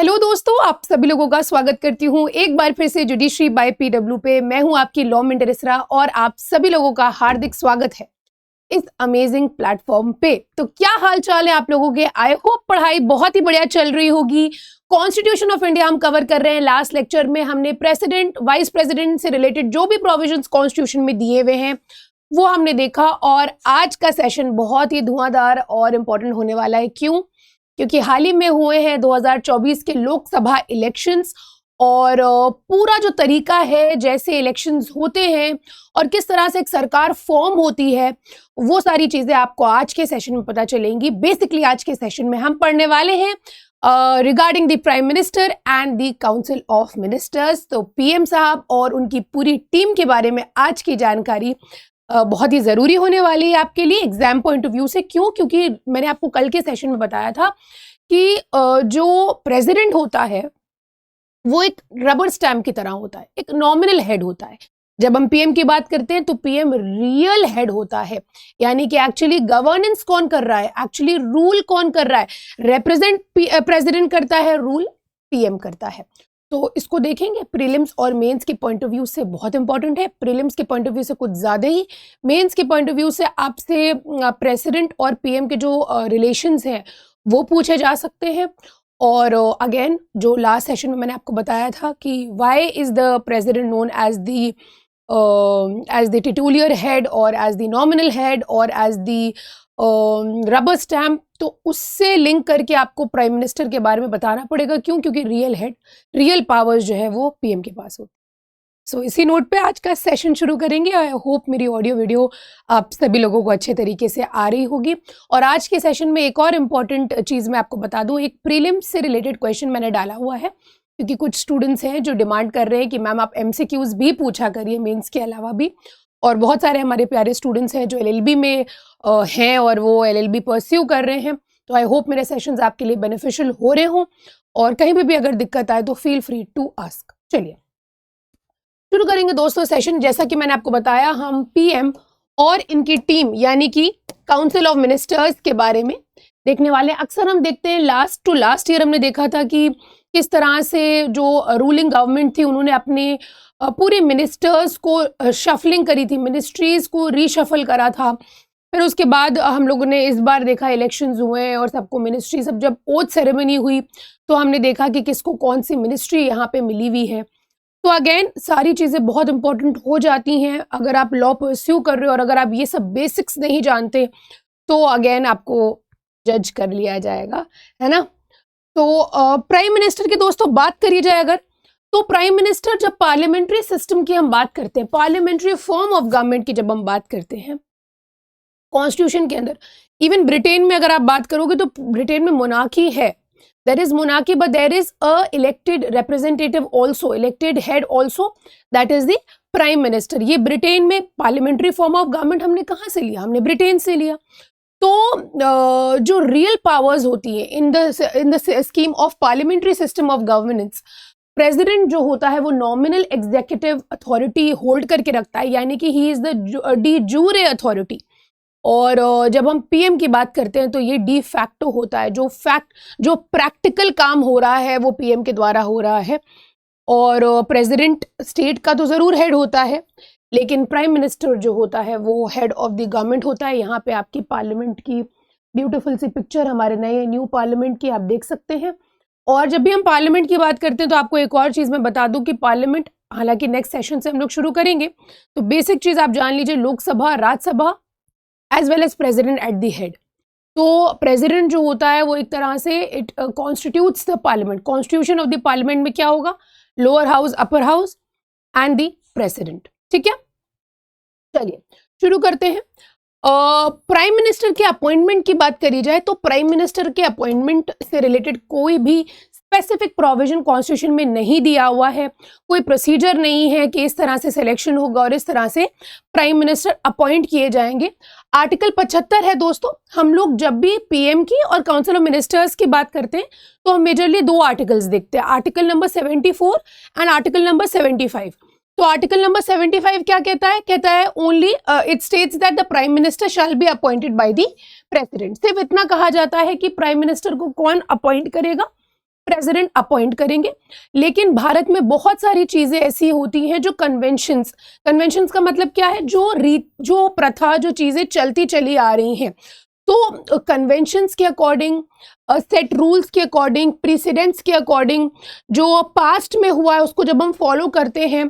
Hello दोस्तों, आप सभी लोगों का स्वागत करती हूँ एक बार फिर से जुडिशरी बाय पीडब्ल्यू पे। मैं हूँ आपकी लॉ मिंटरिसरा और आप सभी लोगों का हार्दिक स्वागत है इस अमेजिंग प्लेटफॉर्म पे। तो क्या हाल चाल है आप लोगों के? आई होप पढ़ाई बहुत ही बढ़िया चल रही होगी। कॉन्स्टिट्यूशन ऑफ इंडिया हम कवर कर रहे हैं। लास्ट लेक्चर में हमने प्रेसिडेंट, वाइस प्रेसिडेंट से रिलेटेड जो भी प्रोविजंस कॉन्स्टिट्यूशन में दिए हुए हैं वो हमने देखा, और आज का सेशन बहुत ही धुआंधार और इम्पोर्टेंट होने वाला है। क्यों? क्योंकि हाल ही में हुए हैं 2024 के लोकसभा इलेक्शंस, और पूरा जो तरीका है जैसे इलेक्शंस होते हैं और किस तरह से एक सरकार फॉर्म होती है, वो सारी चीजें आपको आज के सेशन में पता चलेंगी। बेसिकली आज के सेशन में हम पढ़ने वाले हैं regarding the prime minister and the council of ministers. तो पीएम साहब और उनकी पूरी टीम के बारे में आज की जानकारी बहुत ही ज़रूरी होने वाली है आपके लिए एग्जाम पॉइंट ऑफ व्यू से। क्यों? क्योंकि मैंने आपको कल के सेशन में बताया था कि जो प्रेसिडेंट होता है वो एक रबर स्टैम्प की तरह होता है, एक नॉमिनल हेड होता है। जब हम पीएम की बात करते हैं तो पीएम रियल हेड होता है, यानी कि एक्चुअली गवर्नेंस कौन कर रहा है, एक्चुअली रूल कौन कर रहा है। रिप्रेजेंट प्रेसिडेंट करता है, रूल पीएम करता है। तो इसको देखेंगे प्रीलिम्स और मेंस के पॉइंट ऑफ व्यू से। बहुत इंपॉर्टेंट है, प्रीलिम्स के पॉइंट ऑफ व्यू से कुछ ज़्यादा ही, मेंस के पॉइंट ऑफ व्यू से आपसे प्रेसिडेंट और पीएम के जो रिलेशंस हैं वो पूछे जा सकते हैं। और अगेन जो लास्ट सेशन में मैंने आपको बताया था कि why is the president known as the titular head और एज द नॉमिनल हेड और एज द रबर स्टैम्प, तो उससे लिंक करके आपको प्राइम मिनिस्टर के बारे में बताना पड़ेगा। क्यों? क्योंकि रियल हेड, रियल पावर्स जो है वो पीएम के पास होती। सो इसी नोट पे आज का सेशन शुरू करेंगे। आई होप मेरी ऑडियो वीडियो आप सभी लोगों को अच्छे तरीके से आ रही होगी। और आज के सेशन में एक और इम्पॉर्टेंट चीज़ मैं आपको बता दूं, एक प्रीलिम्स से रिलेटेड क्वेश्चन मैंने डाला हुआ है, क्योंकि कुछ स्टूडेंट्स हैं जो डिमांड कर रहे हैं कि मैम आप एमसीक्यूज भी पूछा करिए मेंस के अलावा भी। और बहुत सारे हमारे प्यारे स्टूडेंट्स हैं जो एलएलबी में हैं और वो एलएलबी परस्यू कर रहे हैं। तो आई होप मेरे सेशंस आपके लिए बेनिफिशियल हो रहे हों, और कहीं पे भी अगर दिक्कत आए तो फील फ्री टू आस्क। चलिए शुरू करेंगे दोस्तों सेशन। जैसा कि मैंने आपको बताया, हम पीएम और इनकी टीम यानी कि काउंसिल ऑफ मिनिस्टर्स के बारे में देखने वाले हैं। अक्सर हम देखते हैं, लास्ट टू लास्ट ईयर हमने देखा था कि किस तरह से जो रूलिंग गवर्नमेंट थी उन्होंने अपने पूरे मिनिस्टर्स को शफलिंग करी थी, मिनिस्ट्रीज को रीशफल करा था। फिर उसके बाद हम लोगों ने इस बार देखा इलेक्शंस हुए और सबको मिनिस्ट्री, सब जब ओथ सेरेमनी हुई तो हमने देखा कि किसको कौन सी मिनिस्ट्री यहाँ पे मिली हुई है। तो अगेन सारी चीज़ें बहुत इंपॉर्टेंट हो जाती हैं अगर आप लॉ परस्यू कर रहे हो, और अगर आप ये सब बेसिक्स नहीं जानते तो अगेन आपको जज कर लिया जाएगा, है ना। तो प्राइम मिनिस्टर की दोस्तों बात करी जाए अगर, तो प्राइम मिनिस्टर, जब पार्लियामेंट्री सिस्टम की हम बात करते हैं, पार्लियामेंट्री फॉर्म ऑफ गवर्नमेंट की जब हम बात करते हैं कॉन्स्टिट्यूशन के अंदर, इवन ब्रिटेन में अगर आप बात करोगे तो ब्रिटेन में मोनार्की है, there is monarchy, but there is a elected representative also, elected head also, that is the prime minister। ये ब्रिटेन में पार्लियामेंट्री फॉर्म ऑफ गवर्नमेंट हमने कहाँ से लिया? हमने ब्रिटेन से लिया। तो जो रियल पावर्स होती है in the scheme of parliamentary system of governance, president जो होता है वो नॉमिनल एग्जीक्यूटिव अथॉरिटी होल्ड करके रखता है, यानी कि he is the D jure authority. और जब हम पीएम की बात करते हैं तो ये डी फैक्टो होता है, जो प्रैक्टिकल काम हो रहा है वो पीएम के द्वारा हो रहा है। और प्रेसिडेंट स्टेट का तो ज़रूर हेड होता है, लेकिन प्राइम मिनिस्टर जो होता है वो हेड ऑफ द गवर्नमेंट होता है। यहाँ पे आपकी पार्लियामेंट की ब्यूटीफुल सी पिक्चर हमारे नए न्यू पार्लियामेंट की आप देख सकते हैं। और जब भी हम पार्लियामेंट की बात करते हैं तो आपको एक और चीज़ मैं बता दूं कि पार्लियामेंट, हालांकि नेक्स्ट सेशन से हम लोग शुरू करेंगे, तो बेसिक चीज़ आप जान लीजिए, Lok Sabha, Rajya Sabha as well as president at the head. तो प्रेसिडेंट जो होता है वो एक तरह से it constitutes the parliament. Constitution of the parliament में क्या होगा? Lower house, upper house and the president. ठीक है, चलिए शुरू करते हैं। प्राइम मिनिस्टर के अपॉइंटमेंट की बात करी जाए तो प्राइम मिनिस्टर के अपॉइंटमेंट से रिलेटेड कोई भी स्पेसिफिक प्रोविजन कॉन्स्टिट्यूशन में नहीं दिया हुआ है, कोई प्रोसीजर नहीं है कि इस तरह से सिलेक्शन होगा और इस तरह से प्राइम मिनिस्टर अपॉइंट किए जाएंगे। आर्टिकल 75 है दोस्तों। हम लोग जब भी पीएम की और काउंसिल ऑफ मिनिस्टर्स की बात करते हैं तो हम मेजरली दो आर्टिकल्स देखते हैं, article number 74 and article number 75। तो आर्टिकल नंबर 75 क्या कहता है? कहता है only it states that the prime minister shall be appointed by the president. सिर्फ इतना कहा जाता है कि प्राइम मिनिस्टर को कौन अपॉइंट करेगा? प्रेसिडेंट अपॉइंट करेंगे। लेकिन भारत में बहुत सारी चीज़ें ऐसी होती हैं जो कन्वेंशंस का मतलब क्या है, जो प्रथा, जो चीज़ें चलती चली आ रही हैं, तो कन्वेंशंस के अकॉर्डिंग, सेट रूल्स के अकॉर्डिंग, प्रेसिडेंट्स के अकॉर्डिंग, जो पास्ट में हुआ है उसको जब हम फॉलो करते हैं,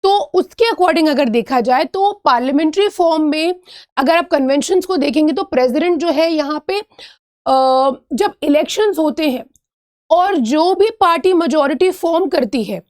तो उसके अकॉर्डिंग अगर देखा जाए तो पार्लियामेंट्री फॉर्म में अगर आप कन्वेंशंस को देखेंगे तो प्रेसिडेंट जो है यहाँ पे जब इलेक्शंस होते हैं और जो भी पार्टी मेजॉरिटी फॉर्म करती है,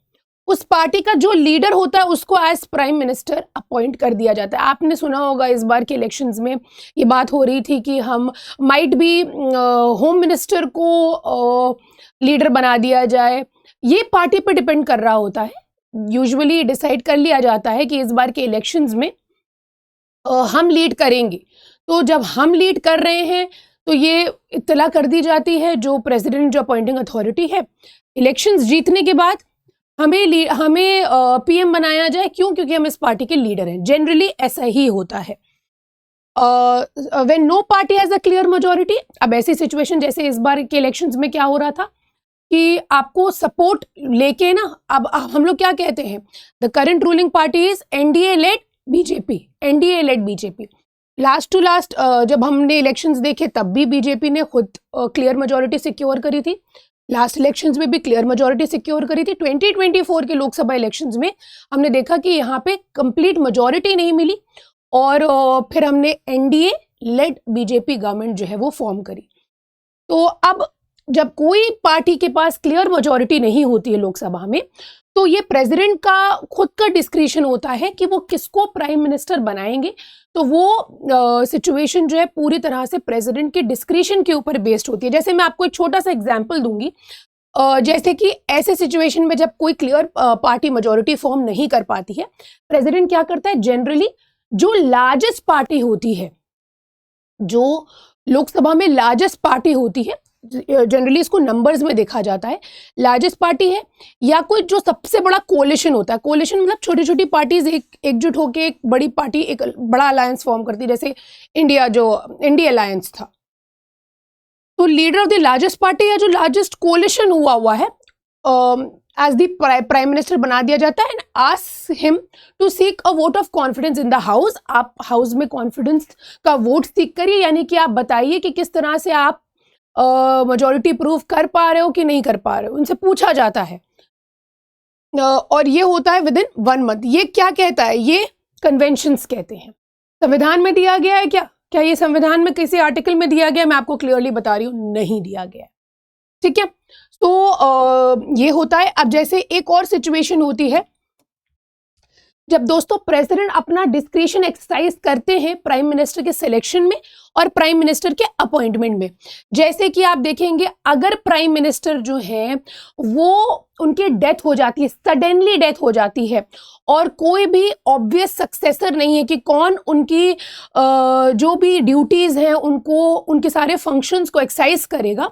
उस पार्टी का जो लीडर होता है उसको एज प्राइम मिनिस्टर अपॉइंट कर दिया जाता है। आपने सुना होगा इस बार के इलेक्शंस में ये बात हो रही थी कि हम माइट भी होम मिनिस्टर को लीडर बना दिया जाए। ये पार्टी पर डिपेंड कर रहा होता है। यूजुअली डिसाइड कर लिया जाता है कि इस बार के इलेक्शंस में हम लीड करेंगे, तो जब हम लीड कर रहे हैं तो ये इत्तला कर दी जाती है जो प्रेसिडेंट, जो अपॉइंटिंग अथॉरिटी है, इलेक्शंस जीतने के बाद हमें पीएम बनाया जाए। क्यों? क्योंकि हम इस पार्टी के लीडर हैं। जनरली ऐसा ही होता है। When no party has a clear majority, अब ऐसी सिचुएशन जैसे इस बार के इलेक्शंस में क्या हो रहा था कि आपको सपोर्ट लेके ना, अब हम लोग क्या कहते हैं, the current ruling party is NDA led BJP. Last two last जब हमने इलेक्शंस देखे तब भी बीजेपी ने खुद क्लियर मेजॉरिटी सिक्योर करी थी। लास्ट इलेक्शंस में भी क्लियर मेजॉरिटी सिक्योर करी थी। 2024 के लोकसभा इलेक्शंस में हमने देखा कि यहाँ पे कंप्लीट मेजॉरिटी नहीं मिली और फिर हमने एनडीए लेड बीजेपी गवर्नमेंट जो है वो फॉर्म करी। तो अब जब कोई पार्टी के पास क्लियर मेजॉरिटी नहीं होती है लोकसभा में, तो ये प्रेसिडेंट का खुद का डिस्क्रिशन होता है कि वो किसको प्राइम मिनिस्टर बनाएंगे। तो वो सिचुएशन जो है पूरी तरह से प्रेसिडेंट के डिस्क्रिशन के ऊपर बेस्ड होती है। जैसे मैं आपको एक छोटा सा एग्जांपल दूंगी, जैसे कि ऐसे सिचुएशन में जब कोई क्लियर पार्टी मेजॉरिटी फॉर्म नहीं कर पाती है, प्रेसिडेंट क्या करता है, जनरली जो लार्जेस्ट पार्टी होती है, जो लोकसभा में लार्जेस्ट पार्टी होती है, जनरली इसको नंबर्स में देखा जाता है, लार्जेस्ट पार्टी है या कोई जो सबसे बड़ा कोलिशन होता है। कोलिशन मतलब छोटी छोटी पार्टीज एकजुट होकर एक बड़ी पार्टी, एक बड़ा अलायंस फॉर्म करती है, जैसे इंडिया अलायंस था। तो leader of the largest party या जो लार्जेस्ट कोलिशन हुआ है एज द प्राइम मिनिस्टर बना दिया जाता है and ask him to seek a vote of confidence in the house. आप हाउस में कॉन्फिडेंस का वोट सीक करिए, यानी कि आप बताइए कि किस तरह से आप मेजॉरिटी प्रूव कर पा रहे हो कि नहीं कर पा रहे हो, उनसे पूछा जाता है। और ये होता है विद इन 1 मंथ। ये क्या कहता है, ये कन्वेंशंस कहते हैं। संविधान में दिया गया है क्या ये संविधान में किसी आर्टिकल में दिया गया? मैं आपको क्लियरली बता रही हूँ, नहीं दिया गया है। ठीक है, तो ये होता है। अब जैसे एक और सिचुएशन होती है जब दोस्तों प्रेसिडेंट अपना डिस्क्रिशन एक्सरसाइज करते हैं प्राइम मिनिस्टर के सिलेक्शन में और प्राइम मिनिस्टर के अपॉइंटमेंट में। जैसे कि आप देखेंगे, अगर प्राइम मिनिस्टर जो है वो उनकी डेथ हो जाती है, सडनली डेथ हो जाती है और कोई भी ऑब्वियस सक्सेसर नहीं है कि कौन उनकी जो भी ड्यूटीज हैं उनको, उनके सारे फंक्शंस को एक्सरसाइज करेगा,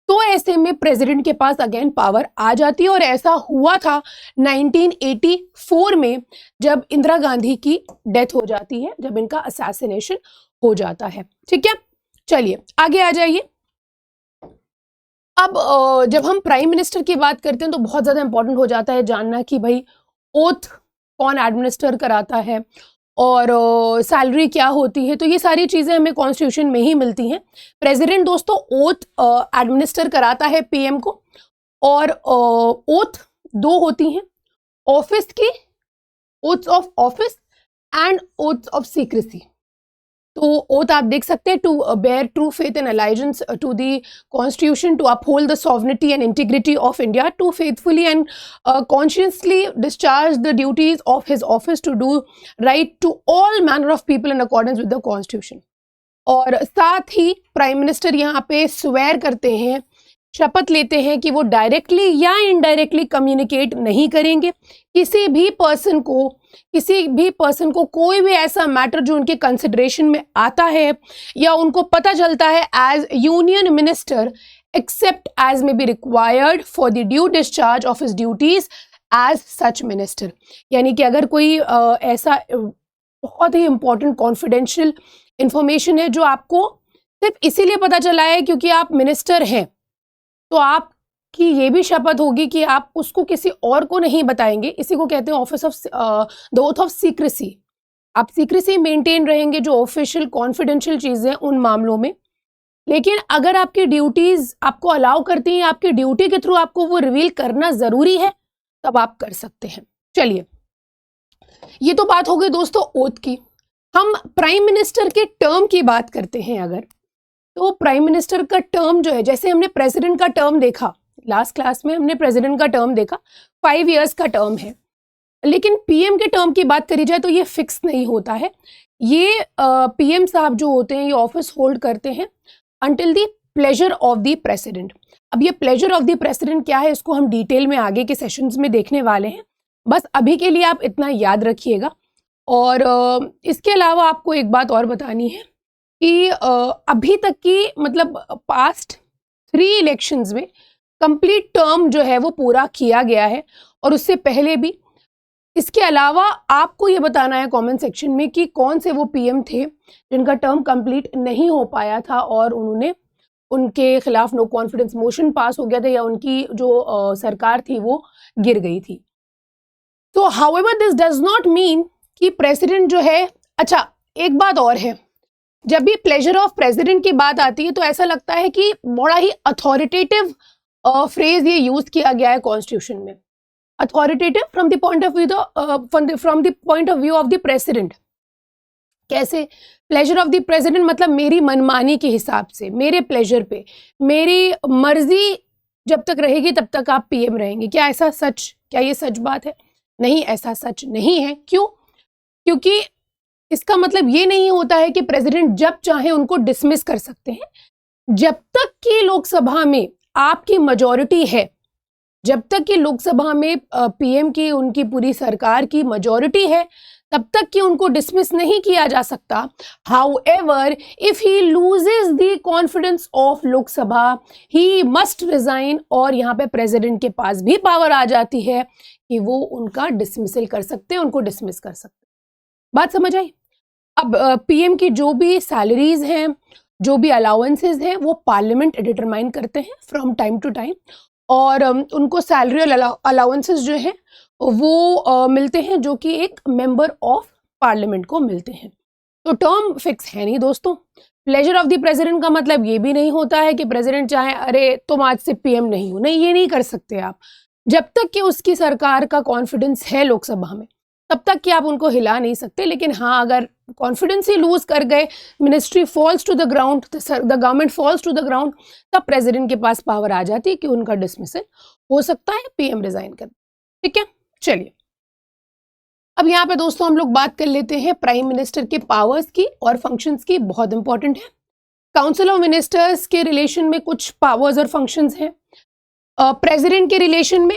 तो ऐसे में प्रेसिडेंट के पास अगेन पावर आ जाती है। और ऐसा हुआ था 1984 में जब इंदिरा गांधी की डेथ हो जाती है, जब इनका असैसिनेशन हो जाता है। ठीक है, चलिए आगे आ जाइए। अब जब हम प्राइम मिनिस्टर की बात करते हैं तो बहुत ज़्यादा इंपॉर्टेंट हो जाता है जानना कि भाई ओथ कौन एडमिनिस्टर कराता है और सैलरी क्या होती है। तो ये सारी चीज़ें हमें कॉन्स्टिट्यूशन में ही मिलती हैं। प्रेसिडेंट दोस्तों ओथ एडमिनिस्टर कराता है पीएम को, और ओथ 2 होती हैं, ऑफिस की, oath of office and oath of secrecy. तो ओथ आप देख सकते हैं, to bear true faith and allegiance to the constitution, to uphold the sovereignty and integrity of India, to faithfully and conscientiously discharge the duties of his office, to do right to all manner of people in accordance with the constitution. और साथ ही prime minister यहाँ पे swear करते हैं, शपथ लेते हैं कि वो डायरेक्टली या इनडायरेक्टली कम्युनिकेट नहीं करेंगे किसी भी पर्सन को कोई भी ऐसा मैटर जो उनके कंसिडरेशन में आता है या उनको पता चलता है as union minister, except as may be required for the due discharge of his duties as such minister. यानी कि अगर कोई ऐसा बहुत ही इंपॉर्टेंट कॉन्फिडेंशियल इंफॉर्मेशन है जो आपको सिर्फ इसीलिए पता चला है क्योंकि आप मिनिस्टर हैं, तो आप आपकी ये भी शपथ होगी कि आप उसको किसी और को नहीं बताएंगे। इसी को कहते हैं office of the oath of secrecy. आप सीक्रेसी मेंटेन रहेंगे जो ऑफिशियल कॉन्फिडेंशियल चीज़ें उन मामलों में। लेकिन अगर आपकी ड्यूटीज़ आपको अलाउ करती हैं, आपकी ड्यूटी के थ्रू आपको वो रिवील करना ज़रूरी है, तब आप कर सकते हैं। चलिए, ये तो बात हो गई दोस्तों ओथ की। हम प्राइम मिनिस्टर के टर्म की बात करते हैं अगर, तो प्राइम मिनिस्टर का टर्म जो है, जैसे हमने प्रेसिडेंट का टर्म देखा लास्ट क्लास में, हमने प्रेसिडेंट का टर्म देखा 5 इयर्स का टर्म है। लेकिन पीएम के टर्म की बात करी जाए तो ये फिक्स नहीं होता है। ये पीएम साहब जो होते हैं ये ऑफिस होल्ड करते हैं until the pleasure of the president. अब ये प्लेजर ऑफ द प्रेसिडेंट क्या है, इसको हम डिटेल में आगे के सेशंस में देखने वाले हैं। बस अभी के लिए आप इतना याद रखिएगा। और इसके अलावा आपको एक बात और बतानी है कि अभी तक की मतलब पास्ट 3 इलेक्शंस में कंप्लीट टर्म जो है वो पूरा किया गया है, और उससे पहले भी। इसके अलावा आपको ये बताना है कमेंट सेक्शन में कि कौन से वो पीएम थे जिनका टर्म कंप्लीट नहीं हो पाया था और उनके खिलाफ नो कॉन्फिडेंस मोशन पास हो गया था, या उनकी जो सरकार थी वो गिर गई थी। तो however this does not mean कि प्रेसिडेंट जो है, अच्छा एक बात और है, जब भी प्लेजर ऑफ प्रेसिडेंट की बात आती है तो ऐसा लगता है कि बड़ा ही अथॉरिटेटिव फ्रेज ये यूज किया गया है कॉन्स्टिट्यूशन में। Authoritative from the point of view of the president. कैसे? प्लेजर ऑफ द प्रेसिडेंट मतलब मेरी मनमानी के हिसाब से, मेरे प्लेजर पे, मेरी मर्जी जब तक रहेगी तब तक आप पीएम रहेंगे। क्या ये सच बात है? नहीं, ऐसा सच नहीं है। क्यों? क्योंकि इसका मतलब ये नहीं होता है कि प्रेसिडेंट जब चाहे उनको डिसमिस कर सकते हैं। जब तक कि लोकसभा में आपकी मेजॉरिटी है, जब तक कि लोकसभा में पीएम की, उनकी पूरी सरकार की मेजॉरिटी है, तब तक कि उनको डिसमिस नहीं किया जा सकता। However if he loses the confidence of Lok Sabha he must resign, और यहाँ पे प्रेसिडेंट के पास भी पावर आ जाती है कि वो उनका डिसमिसल कर सकते हैं, उनको डिसमिस कर सकते हैं। बात समझ आई? अब पीएम की जो भी सैलरीज हैं, जो भी अलाउंसेस हैं, वो पार्लियामेंट डिटरमाइन करते हैं फ्रॉम टाइम टू टाइम, और उनको सैलरी और अलाउंसेस जो हैं वो मिलते हैं जो कि एक मेंबर ऑफ पार्लियामेंट को मिलते हैं। तो टर्म फिक्स है नहीं दोस्तों। प्लेजर ऑफ द प्रेसिडेंट का मतलब ये भी नहीं होता है कि प्रेसिडेंट चाहे अरे तुम आज से पीएम नहीं हो, नहीं, ये नहीं कर सकते आप। जब तक कि उसकी सरकार का कॉन्फिडेंस है लोकसभा में, तब तक कि आप उनको हिला नहीं सकते। लेकिन हाँ, अगर कॉन्फिडेंस ही लूज कर गए, ministry falls to the ground, the government falls to the ground, तब प्रेसिडेंट के पास पावर आ जाती है कि उनका डिसमिसल हो सकता है, पीएम रिजाइन कर। ठीक है, चलिए अब यहाँ पे दोस्तों हम लोग बात कर लेते हैं प्राइम मिनिस्टर के पावर्स की और फंक्शंस की। बहुत इंपॉर्टेंट है। काउंसिल ऑफ मिनिस्टर्स के रिलेशन में कुछ पावर्स और फंक्शंस हैं, प्रेसिडेंट के रिलेशन में,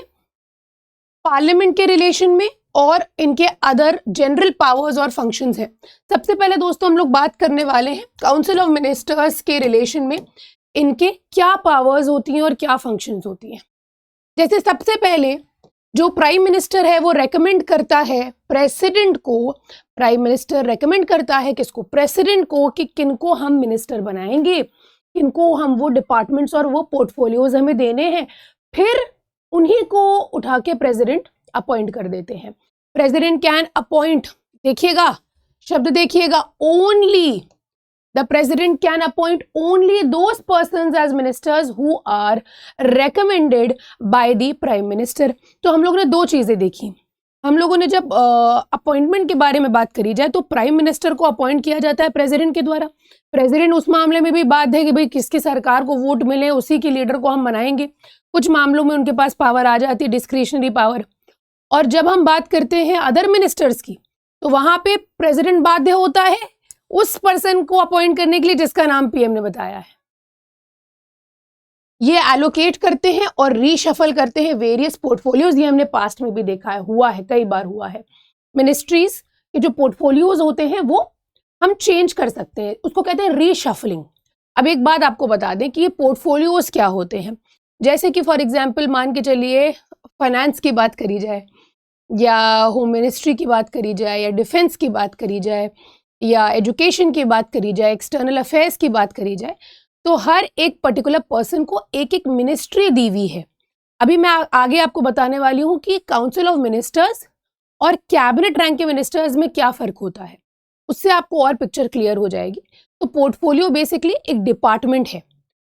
पार्लियामेंट के रिलेशन में, और इनके अदर जनरल पावर्स और फंक्शंस हैं। सबसे पहले दोस्तों हम लोग बात करने वाले हैं काउंसिल ऑफ मिनिस्टर्स के रिलेशन में इनके क्या पावर्स होती हैं और क्या फंक्शंस होती हैं। जैसे सबसे पहले जो प्राइम मिनिस्टर है वो रेकमेंड करता है प्रेसिडेंट को, प्राइम मिनिस्टर रेकमेंड करता है किसको? प्रेसिडेंट को, कि किनको हम मिनिस्टर बनाएंगे, किनको हम वो डिपार्टमेंट्स और वो पोर्टफोलियोज हमें देने हैं। फिर उन्हीं को उठा के प्रेसिडेंट अपॉइंट कर देते हैं। प्रेसिडेंट कैन अपॉइंट, देखिएगा शब्द देखिएगा, only the president can appoint only those persons as ministers who are recommended by the prime minister. तो हम लोगों ने दो चीजें देखी। हम लोगों ने जब अपॉइंटमेंट के बारे में बात करी जाए तो प्राइम मिनिस्टर को अपॉइंट किया जाता है प्रेसिडेंट के द्वारा। प्रेसिडेंट उस मामले में भी बात है कि भाई किसकी सरकार को वोट मिले उसी की लीडर को हम बनाएंगे। कुछ मामलों में उनके पास पावर आ जाती है, डिस्क्रिशनरी पावर। और जब हम बात करते हैं अदर मिनिस्टर्स की, तो वहां पे प्रेसिडेंट बाध्य होता है उस पर्सन को अपॉइंट करने के लिए जिसका नाम पीएम ने बताया है। ये एलोकेट करते हैं और रीशफल करते हैं वेरियस पोर्टफोलियोज। ये हमने पास्ट में भी देखा है, हुआ है, कई बार हुआ है। मिनिस्ट्रीज के जो पोर्टफोलियोज होते हैं वो हम चेंज कर सकते हैं, उसको कहते हैं रीशफलिंग। अब एक बात आपको बता दें कि ये पोर्टफोलियोज क्या होते हैं। जैसे कि फॉर एग्जाम्पल मान के चलिए फाइनेंस की बात करी जाए, या होम मिनिस्ट्री की बात करी जाए, या डिफेंस की बात करी जाए, या एजुकेशन की बात करी जाए, एक्सटर्नल अफेयर्स की बात करी जाए, तो हर एक पर्टिकुलर पर्सन को एक एक मिनिस्ट्री दी हुई है। अभी मैं आगे आपको बताने वाली हूं कि काउंसिल ऑफ मिनिस्टर्स और कैबिनेट रैंक के मिनिस्टर्स में क्या फर्क होता है, उससे आपको और पिक्चर क्लियर हो जाएगी। तो पोर्टफोलियो बेसिकली एक डिपार्टमेंट है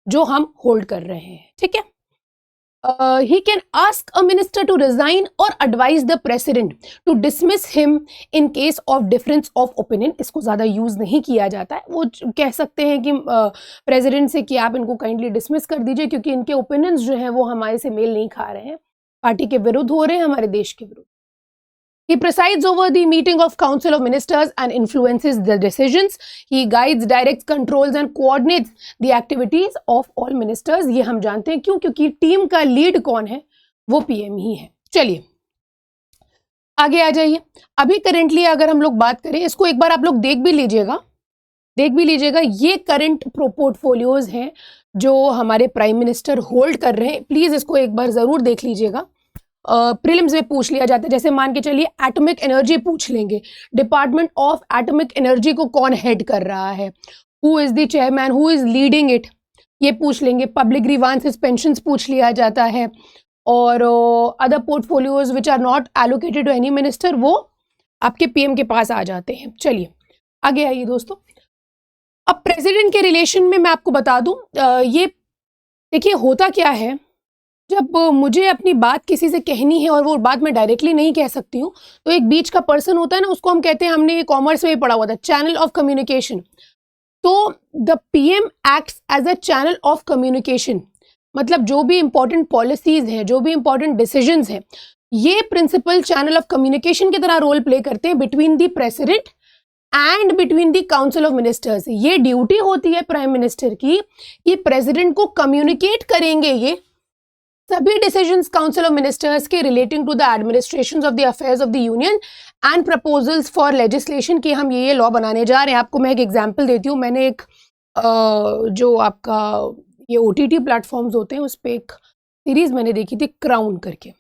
जो हम होल्ड कर रहे हैं, ठीक है। He can ask a minister to resign or advise the president to dismiss him in case of difference of opinion। इसको ज़्यादा यूज़ नहीं किया जाता है, वो कह सकते हैं कि प्रेसिडेंट से कि आप इनको काइंडली डिसमिस कर दीजिए क्योंकि इनके ओपिनियंस जो हैं वो हमारे से मेल नहीं खा रहे हैं, पार्टी के विरुद्ध हो रहे हैं, हमारे देश के विरुद्ध। He presides over the meeting of Council of Ministers and influences the decisions. He guides, directs, controls and coordinates the activities of all ministers। ये हम जानते हैं क्यों, क्योंकि टीम का लीड कौन है, वो पीएम ही है। चलिए आगे आ जाइए। अभी करेंटली अगर हम लोग बात करें, इसको एक बार आप लोग देख भी लीजिएगा। ये करंट पोर्टफोलियोज हैं जो हमारे प्राइम मिनिस्टर होल्ड कर रहे हैं। प्लीज इसको एक बार जरूर देख लीजिएगा। प्रीलिम्स में पूछ लिया जाता है, जैसे मान के चलिए एटॉमिक एनर्जी पूछ लेंगे, डिपार्टमेंट ऑफ एटॉमिक एनर्जी को कौन हेड कर रहा है, who is the chairman, who is leading it, ये पूछ लेंगे। पब्लिक ग्रीवांसेस पेंशंस पूछ लिया जाता है, और other portfolios which are not allocated to any minister वो आपके पीएम के पास आ जाते हैं। चलिए आगे आइए दोस्तों। अब प्रेसिडेंट के रिलेशन में मैं आपको बता दूं, ये देखिए होता क्या है, जब मुझे अपनी बात किसी से कहनी है और वो बात मैं डायरेक्टली नहीं कह सकती हूँ, तो एक बीच का पर्सन होता है ना, उसको हम कहते हैं, हमने ये कॉमर्स में ही पढ़ा हुआ था, चैनल ऑफ कम्युनिकेशन। तो the PM acts as a channel of communication, मतलब जो भी इंपॉर्टेंट पॉलिसीज हैं, जो भी इंपॉर्टेंट डिसीजंस हैं, ये प्रिंसिपल चैनल ऑफ कम्युनिकेशन की तरह रोल प्ले करते हैं between the president and between the council of ministers. ये ड्यूटी होती है प्राइम मिनिस्टर की कि प्रेसिडेंट को कम्युनिकेट करेंगे ये सभी डिसीजंस काउंसिल ऑफ मिनिस्टर्स के relating to the administration of the affairs of the union and proposals for legislation कि हम ये लॉ बनाने जा रहे हैं। आपको मैं एक एग्जांपल देती हूँ। मैंने एक जो आपका ये OTT प्लेटफॉर्म्स होते हैं उस पर एक सीरीज मैंने देखी थी, क्राउन करके,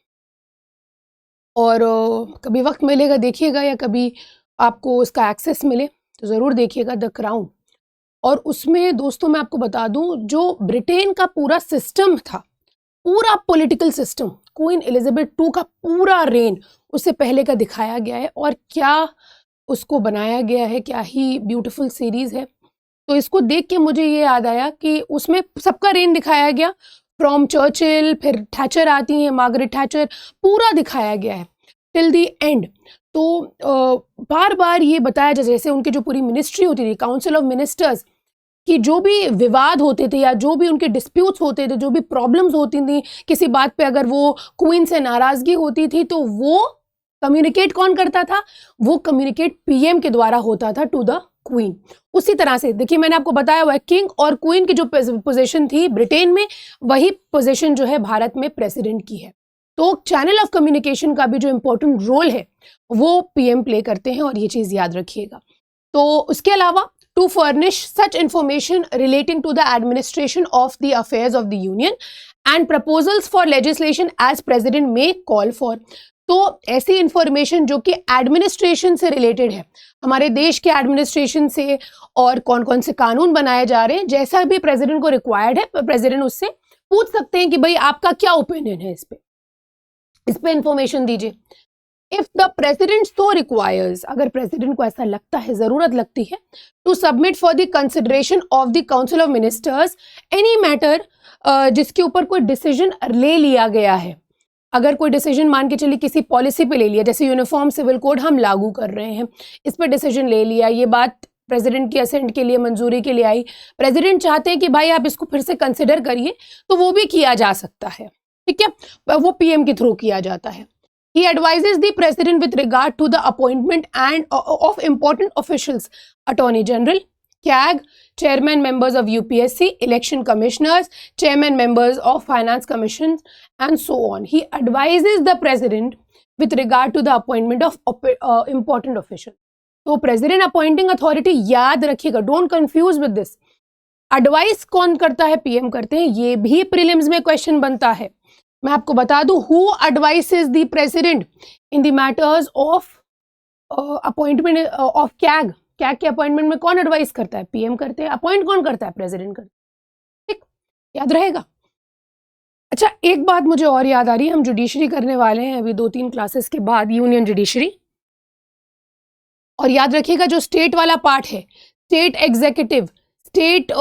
और कभी वक्त मिलेगा देखिएगा, या कभी आपको उसका एक्सेस मिले तो ज़रूर देखिएगा, द क्राउन। और उसमें दोस्तों मैं आपको बता दूं, जो ब्रिटेन का पूरा सिस्टम था, पूरा political system, queen Elizabeth II का पूरा रेन उससे पहले का दिखाया गया है, और क्या उसको बनाया गया है, क्या ही ब्यूटीफुल सीरीज है। तो इसको देख के मुझे ये याद आया कि उसमें सबका रेन दिखाया गया, फ्रॉम चर्चिल, फिर थैचर आती हैं, मार्गरेट थैचर, पूरा दिखाया गया है टिल दी एंड। तो बार बार ये बताया जाए, जैसे उनकी जो पूरी मिनिस्ट्री होती थी, काउंसिल ऑफ मिनिस्टर्स, कि जो भी विवाद होते थे या जो भी उनके डिस्प्यूट्स होते थे, जो भी प्रॉब्लम्स होती थी किसी बात पे, अगर वो क्वीन से नाराजगी होती थी तो वो कम्युनिकेट कौन करता था, वो कम्युनिकेट पीएम के द्वारा होता था टू द क्वीन। उसी तरह से देखिए मैंने आपको बताया हुआ है, किंग और क्वीन की जो पोजीशन थी ब्रिटेन में, वही पोजीशन जो है भारत में प्रेसिडेंट की है। तो चैनल ऑफ कम्युनिकेशन का भी जो इंपॉर्टेंट रोल है वो पीएम प्ले करते हैं, और ये चीज याद रखिएगा। तो उसके अलावा to furnish such information relating to the administration of the affairs of the union and proposals for legislation as president may call for। तो ऐसी इंफॉर्मेशन जो कि एडमिनिस्ट्रेशन से रिलेटेड है, हमारे देश के एडमिनिस्ट्रेशन से, और कौन कौन से कानून बनाए जा रहे हैं, जैसा भी प्रेसिडेंट को रिक्वायर्ड है, प्रेसिडेंट उससे पूछ सकते हैं कि भाई आपका क्या ओपिनियन है इस पे इंफॉर्मेशन दीजिए। If the president so requires, अगर प्रेसिडेंट को ऐसा लगता है, जरूरत लगती है, to submit for the consideration of the council of ministers any matter, जिसके ऊपर कोई डिसीजन ले लिया गया है। अगर कोई डिसीजन मान के चलिए किसी पॉलिसी पे ले लिया, जैसे यूनिफॉर्म सिविल कोड हम लागू कर रहे हैं, इस पर डिसीजन ले लिया, ये बात प्रेसिडेंट की असेंट के लिए, मंजूरी के लिए आई, प्रेसिडेंट चाहते हैं कि भाई आप इसको फिर से कंसिडर करिए, तो वो भी किया जा सकता है, ठीक है, वो पीएम के थ्रू किया जाता है। He advises the president with regard to the appointment and of important officials, Attorney General, CAG, chairman members of UPSC, election commissioners, chairman members of finance commissions, and so on. He advises the president with regard to the appointment of important officials. तो president appointing authority याद रखिएगा, don't confuse with this. Advice कौन करता है, PM करते हैं, ये भी prelims में question बनता है। मैं आपको बता दूं, who advices the president in the matters of appointment of CAG के अपॉइंटमेंट में कौन एडवाइस करता है, पीएम करते हैं। अपॉइंट कौन करता है, प्रेसिडेंट करता है, ठीक, याद रहेगा। अच्छा, एक बात मुझे और याद आ रही है, हम जुडिशरी करने वाले हैं अभी 2-3 क्लासेस के बाद, यूनियन जुडिशरी। और याद रखिएगा जो स्टेट वाला पार्ट है, state executive, state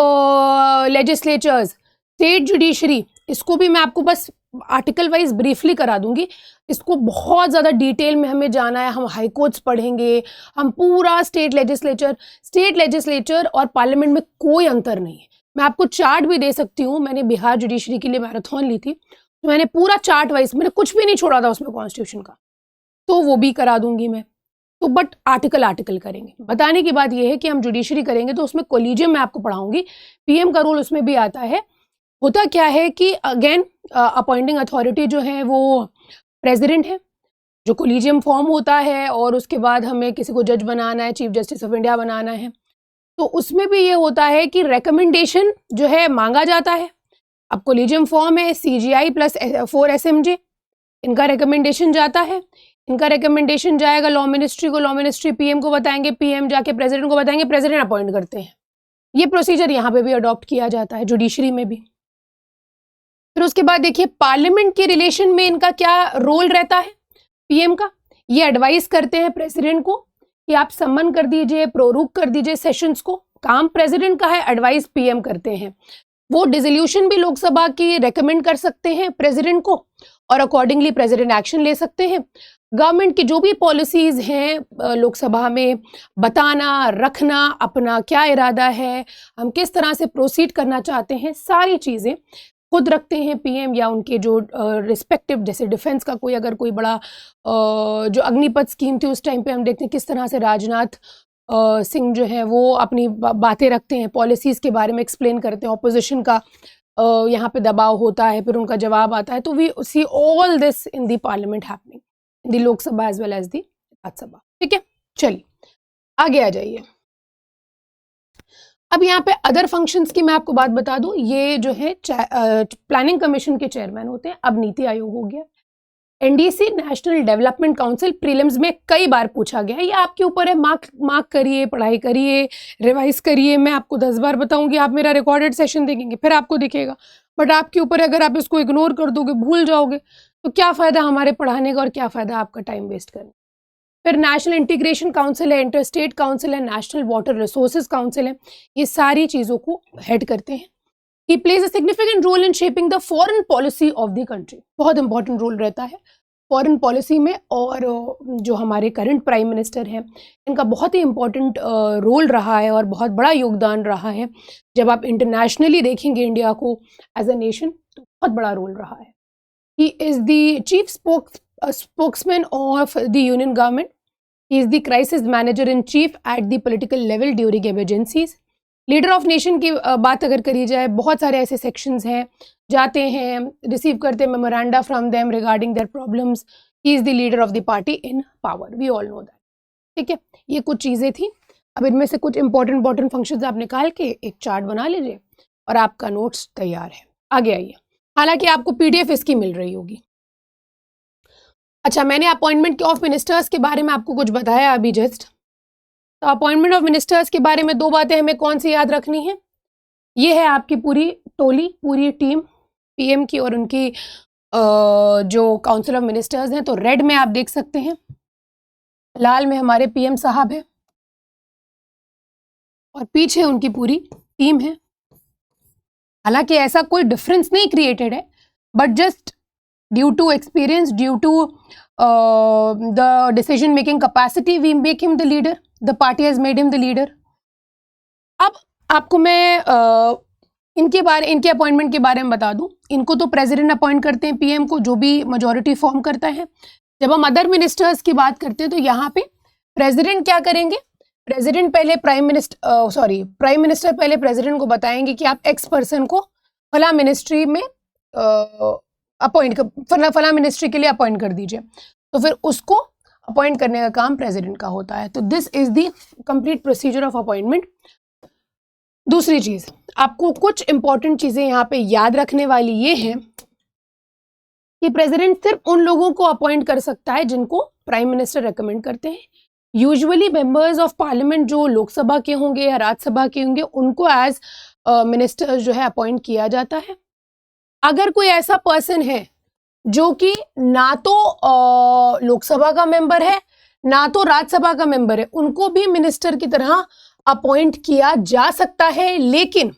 legislatures, state judiciary, इसको भी मैं आपको बस आर्टिकल वाइज ब्रीफली करा दूंगी। इसको बहुत ज़्यादा डिटेल में हमें जाना है, हम हाई कोर्ट्स पढ़ेंगे, हम पूरा स्टेट लेजिस्लेचर और पार्लियामेंट में कोई अंतर नहीं है। मैं आपको चार्ट भी दे सकती हूँ, मैंने बिहार जुडिशरी के लिए मैराथन ली थी, तो मैंने पूरा चार्ट वाइज, मैंने कुछ भी नहीं छोड़ा था उसमें कॉन्स्टिट्यूशन का, तो वो भी करा दूंगी मैं। तो बट आर्टिकल करेंगे। बताने की बात यह है कि हम जुडिशरी करेंगे तो उसमें कोलिजियम मैं आपको पढ़ाऊंगी, पीएम का रोल उसमें भी आता है। होता क्या है कि अगेन अपॉइंटिंग अथॉरिटी जो है वो प्रेसिडेंट है, जो कोलिजियम फॉर्म होता है, और उसके बाद हमें किसी को जज बनाना है, चीफ जस्टिस ऑफ इंडिया बनाना है, तो उसमें भी ये होता है कि रिकमेंडेशन जो है मांगा जाता है। अब कोलिजियम फॉर्म है, सीजीआई प्लस 4 एसएमजे, इनका रिकमेंडेशन जाता है, इनका रिकमेंडेशन जाएगा लॉ मिनिस्ट्री को, लॉ मिनिस्ट्री पीएम को बताएंगे, पीएम जाके प्रेसिडेंट को बताएंगे, प्रेसिडेंट अपॉइंट करते हैं। ये प्रोसीजर यहाँ पे भी अडॉप्ट किया जाता है, जुडिशरी में भी। फिर उसके बाद देखिए पार्लियामेंट के रिलेशन में इनका क्या रोल रहता है पीएम का। ये एडवाइस करते हैं प्रेसिडेंट को कि आप सम्मन कर दीजिए, प्रोरूक कर दीजिए सेशंस को। काम प्रेसिडेंट का है, एडवाइस पीएम करते हैं। वो डिसोल्यूशन भी लोकसभा की रेकमेंड कर सकते हैं प्रेसिडेंट को, और अकॉर्डिंगली प्रेसिडेंट एक्शन ले सकते हैं। गवर्नमेंट की जो भी पॉलिसीज हैं लोकसभा में बताना, रखना, अपना क्या इरादा है, हम किस तरह से प्रोसीड करना चाहते हैं, सारी चीज़ें खुद रखते हैं पीएम, या उनके जो रिस्पेक्टिव, जैसे डिफेंस का कोई अगर कोई बड़ा जो अग्निपथ स्कीम थी उस टाइम पे हम देखते हैं किस तरह से राजनाथ सिंह जो है वो अपनी बातें रखते हैं, पॉलिसीज़ के बारे में एक्सप्लेन करते हैं, ऑपोजिशन का यहाँ पे दबाव होता है, फिर उनका जवाब आता है। तो we see all this in the parliament happening in the Lok Sabha as well as the Rajya Sabha. ठीक है, चलिए आगे आ जाइए। अब यहाँ पे अदर फंक्शंस की मैं आपको बात बता दूं, ये जो है प्लानिंग कमीशन के चेयरमैन होते हैं। अब नीति आयोग हो गया, NDC national development council, prelims में कई बार पूछा गया है, ये आपके ऊपर है, मार्क करिए, पढ़ाई करिए, रिवाइज करिए। मैं आपको 10 बार बताऊंगी, आप मेरा रिकॉर्डेड सेशन देखेंगे फिर आपको दिखेगा, बट आपके ऊपर अगर आप इसको इग्नोर कर दोगे, भूल जाओगे, तो क्या फ़ायदा हमारे पढ़ाने का और क्या फ़ायदा आपका टाइम वेस्ट करने। फिर नेशनल इंटीग्रेशन काउंसिल है, इंटर स्टेट काउंसिल है, नेशनल वाटर रिसोर्सेज काउंसिल है, ये सारी चीज़ों को हेड करते हैं। He plays a significant role in shaping the foreign policy of the country. बहुत इंपॉर्टेंट रोल रहता है फॉरेन पॉलिसी में, और जो हमारे करंट प्राइम मिनिस्टर हैं इनका बहुत ही इंपॉर्टेंट रोल रहा है और बहुत बड़ा योगदान रहा है। जब आप इंटरनेशनली देखेंगे इंडिया को एज अ नेशन, तो बहुत बड़ा रोल रहा है। ही is the chief spokesman of the union government, he is the crisis manager in chief at the political level during emergencies. Leader of nation की बात अगर करी जाए, बहुत सारे ऐसे सेक्शंस हैं, जाते हैं, रिसीव करते हैं memoranda from them regarding their problems. He is the leader of the party in power, we all know that. ठीक है, ये कुछ चीज़ें थी। अब इनमें से कुछ इंपॉर्टेंट फंक्शंस आप निकाल के एक चार्ट बना लीजिए और आपका नोट्स तैयार है। आगे आइए, हालांकि आपको पीडीएफ इसकी मिल रही होगी। अच्छा, मैंने अपॉइंटमेंट ऑफ मिनिस्टर्स के बारे में आपको कुछ बताया अभी जस्ट। तो अपॉइंटमेंट ऑफ मिनिस्टर्स के बारे में 2 बातें हमें कौन सी याद रखनी है। ये है आपकी पूरी टोली, पूरी टीम पीएम की और उनकी जो काउंसिल ऑफ मिनिस्टर्स हैं। तो रेड में आप देख सकते हैं, लाल में हमारे पीएम साहब हैं और पीछे उनकी पूरी टीम है। हालांकि ऐसा कोई डिफरेंस नहीं क्रिएटेड है, but just due to experience, due to the decision making capacity, we make him the leader, the party has made him the leader. अब आपको मैं इनके अपॉइंटमेंट के बारे में बता दूं। इनको तो प्रेसिडेंट अपॉइंट करते हैं पीएम को, जो भी मेजॉरिटी फॉर्म करता है। जब हम अदर मिनिस्टर्स की बात करते हैं तो यहाँ पे प्रेसिडेंट क्या करेंगे, प्रेसिडेंट पहले प्राइम मिनिस्टर पहले प्रेसिडेंट को बताएंगे कि आप एक्स पर्सन को फला मिनिस्ट्री में फला मिनिस्ट्री के लिए अपॉइंट कर दीजिए, तो फिर उसको अपॉइंट करने का काम प्रेसिडेंट का होता है। तो this is the complete procedure of appointment. दूसरी चीज, आपको कुछ इंपॉर्टेंट चीजें यहाँ पे याद रखने वाली ये है कि प्रेसिडेंट सिर्फ उन लोगों को अपॉइंट कर सकता है जिनको प्राइम मिनिस्टर रेकमेंड करते हैं। यूजुअली मेंबर्स ऑफ पार्लियामेंट जो लोकसभा के होंगे या राज्यसभा के होंगे, उनको एज मिनिस्टर्स जो है अपॉइंट किया जाता है। अगर कोई ऐसा पर्सन है जो कि ना तो लोकसभा का मेंबर है ना तो राज्यसभा का मेंबर है, उनको भी मिनिस्टर की तरह अपॉइंट किया जा सकता है, लेकिन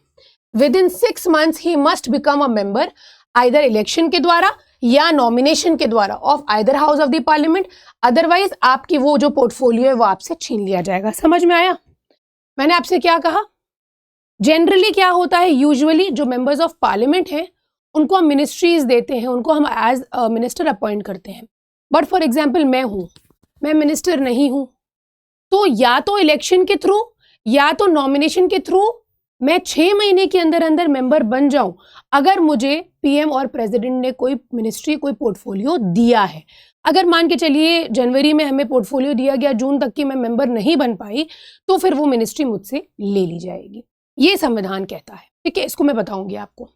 with in 6 months he must become a member either election के द्वारा या नॉमिनेशन के द्वारा of either house of the parliament. Otherwise आपकी वो जो पोर्टफोलियो है वो आपसे छीन लिया जाएगा। समझ में आया मैंने आपसे क्या कहा? जनरली क्या होता है, यूजुअली जो मेंबर्स ऑफ पार्लियामेंट हैं उनको हम मिनिस्ट्रीज देते हैं, उनको हम एज मिनिस्टर अपॉइंट करते हैं। बट फॉर एग्जाम्पल मैं मिनिस्टर नहीं हूं, तो या तो इलेक्शन के थ्रू या तो नॉमिनेशन के थ्रू मैं 6 महीने के अंदर अंदर मेंबर बन जाऊं, अगर मुझे पीएम और प्रेसिडेंट ने कोई मिनिस्ट्री कोई पोर्टफोलियो दिया है। अगर मान के चलिए जनवरी में हमें पोर्टफोलियो दिया गया, जून तक की मैं मेंबर नहीं बन पाई, तो फिर वो मिनिस्ट्री मुझसे ले ली जाएगी। ये संविधान कहता है, ठीक है। इसको मैं बताऊंगी आपको।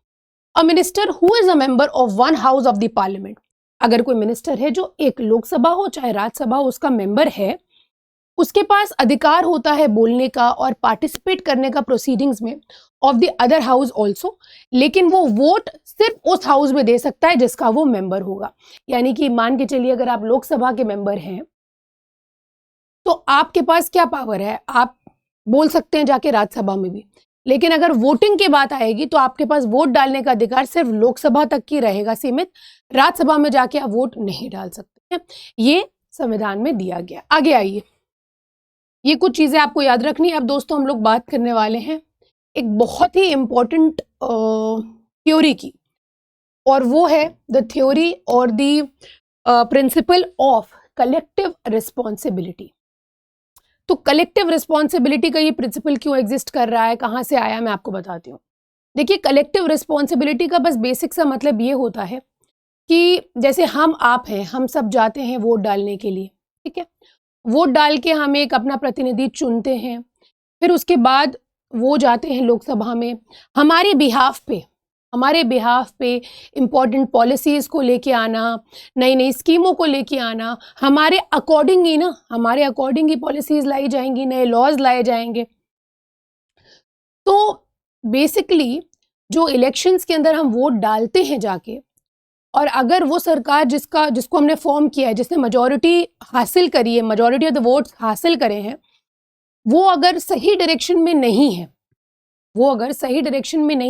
A minister who is a member of one house of the parliament, अगर कोई मिनिस्टर है जो एक लोकसभा हो चाहे राज्यसभा हो उसका मेंबर है, उसके पास अधिकार होता है बोलने का और पार्टिसिपेट करने का प्रोसीडिंग्स में of the other house also, लेकिन वो वोट सिर्फ उस हाउस में दे सकता है जिसका वो मेंबर होगा। यानी कि मान के चलिए अगर आप लोकसभा के मेंबर हैं तो आपके पास क्या पावर है, आप बोल सकते हैं जाके राज्यसभा में भी, लेकिन अगर वोटिंग की बात आएगी तो आपके पास वोट डालने का अधिकार सिर्फ लोकसभा तक की रहेगा सीमित, राज्यसभा में जाके आप वोट नहीं डाल सकते हैं। ये संविधान में दिया गया। आगे आइए, ये कुछ चीजें आपको याद रखनी है। अब दोस्तों हम लोग बात करने वाले हैं एक बहुत ही इंपॉर्टेंट थ्योरी की, और वो है द थ्योरी और the principal of collective responsibility. तो कलेक्टिव रिस्पॉन्सिबिलिटी का ये प्रिंसिपल क्यों एग्जिस्ट कर रहा है, कहाँ से आया, मैं आपको बताती हूँ। देखिए, कलेक्टिव रिस्पॉन्सिबिलिटी का बस बेसिक सा मतलब ये होता है कि जैसे हम आप हैं, हम सब जाते हैं वोट डालने के लिए, ठीक है। वोट डाल के हम एक अपना प्रतिनिधि चुनते हैं, फिर उसके बाद वो जाते हैं लोकसभा में हमारे बिहाफ पे इम्पॉर्टेंट पॉलिसीज़ को लेके आना, नई नई स्कीमों को लेके आना, हमारे अकॉर्डिंग ही पॉलिसीज़ लाई जाएंगी, नए लॉज लाए जाएंगे। तो बेसिकली जो इलेक्शंस के अंदर हम वोट डालते हैं जाके, और अगर वो सरकार जिसको हमने फॉर्म किया है, जिसने मेजॉरिटी हासिल करी है, मेजॉरिटी ऑफ द वोट्स हासिल करे हैं, वो अगर सही डायरेक्शन में नहीं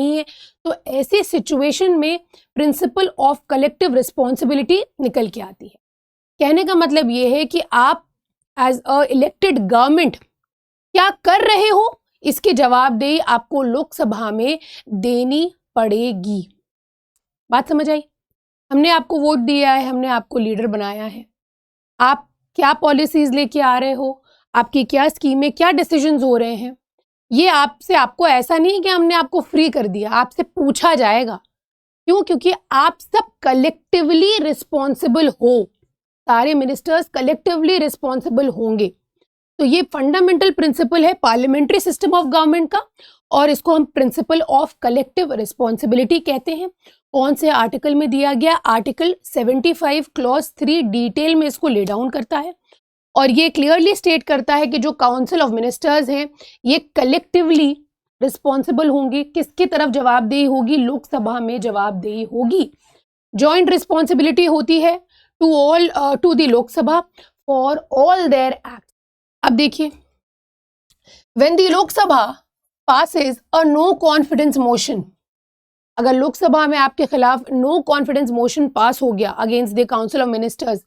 है, तो ऐसी सिचुएशन में प्रिंसिपल ऑफ कलेक्टिव रिस्पॉन्सिबिलिटी निकल के आती है। कहने का मतलब ये है कि आप एज अ इलेक्टेड गवर्नमेंट क्या कर रहे हो, इसकी जवाबदेही आपको लोकसभा में देनी पड़ेगी। बात समझ आई? हमने आपको वोट दिया है, हमने आपको लीडर बनाया है, आप क्या पॉलिसीज लेके आ रहे हो, आपकी क्या स्कीमें, क्या डिसीजंस हो रहे हैं, ये आपको ऐसा नहीं कि हमने आपको फ्री कर दिया, आपसे पूछा जाएगा। क्यों? क्योंकि आप सब कलेक्टिवली रिस्पॉन्सिबल हो, सारे मिनिस्टर्स कलेक्टिवली रिस्पॉन्सिबल होंगे। तो ये फंडामेंटल प्रिंसिपल है पार्लियामेंट्री सिस्टम ऑफ गवर्नमेंट का, और इसको हम प्रिंसिपल ऑफ कलेक्टिव रिस्पॉन्सिबिलिटी कहते हैं। कौन से आर्टिकल में दिया गया? आर्टिकल 75 क्लॉज 3 डिटेल में इसको ले डाउन करता है, और ये क्लियरली स्टेट करता है कि जो काउंसिल ऑफ मिनिस्टर्स हैं ये कलेक्टिवली रिस्पॉन्सिबल होंगे। किसकी तरफ जवाबदेही होगी? लोकसभा में जवाबदेही होगी। जॉइंट रिस्पॉन्सिबिलिटी होती है to the Lok Sabha for all their act. अब देखिए, when the Lok Sabha passes a no confidence motion, अगर लोकसभा में आपके खिलाफ नो कॉन्फिडेंस मोशन पास हो गया against the council of ministers,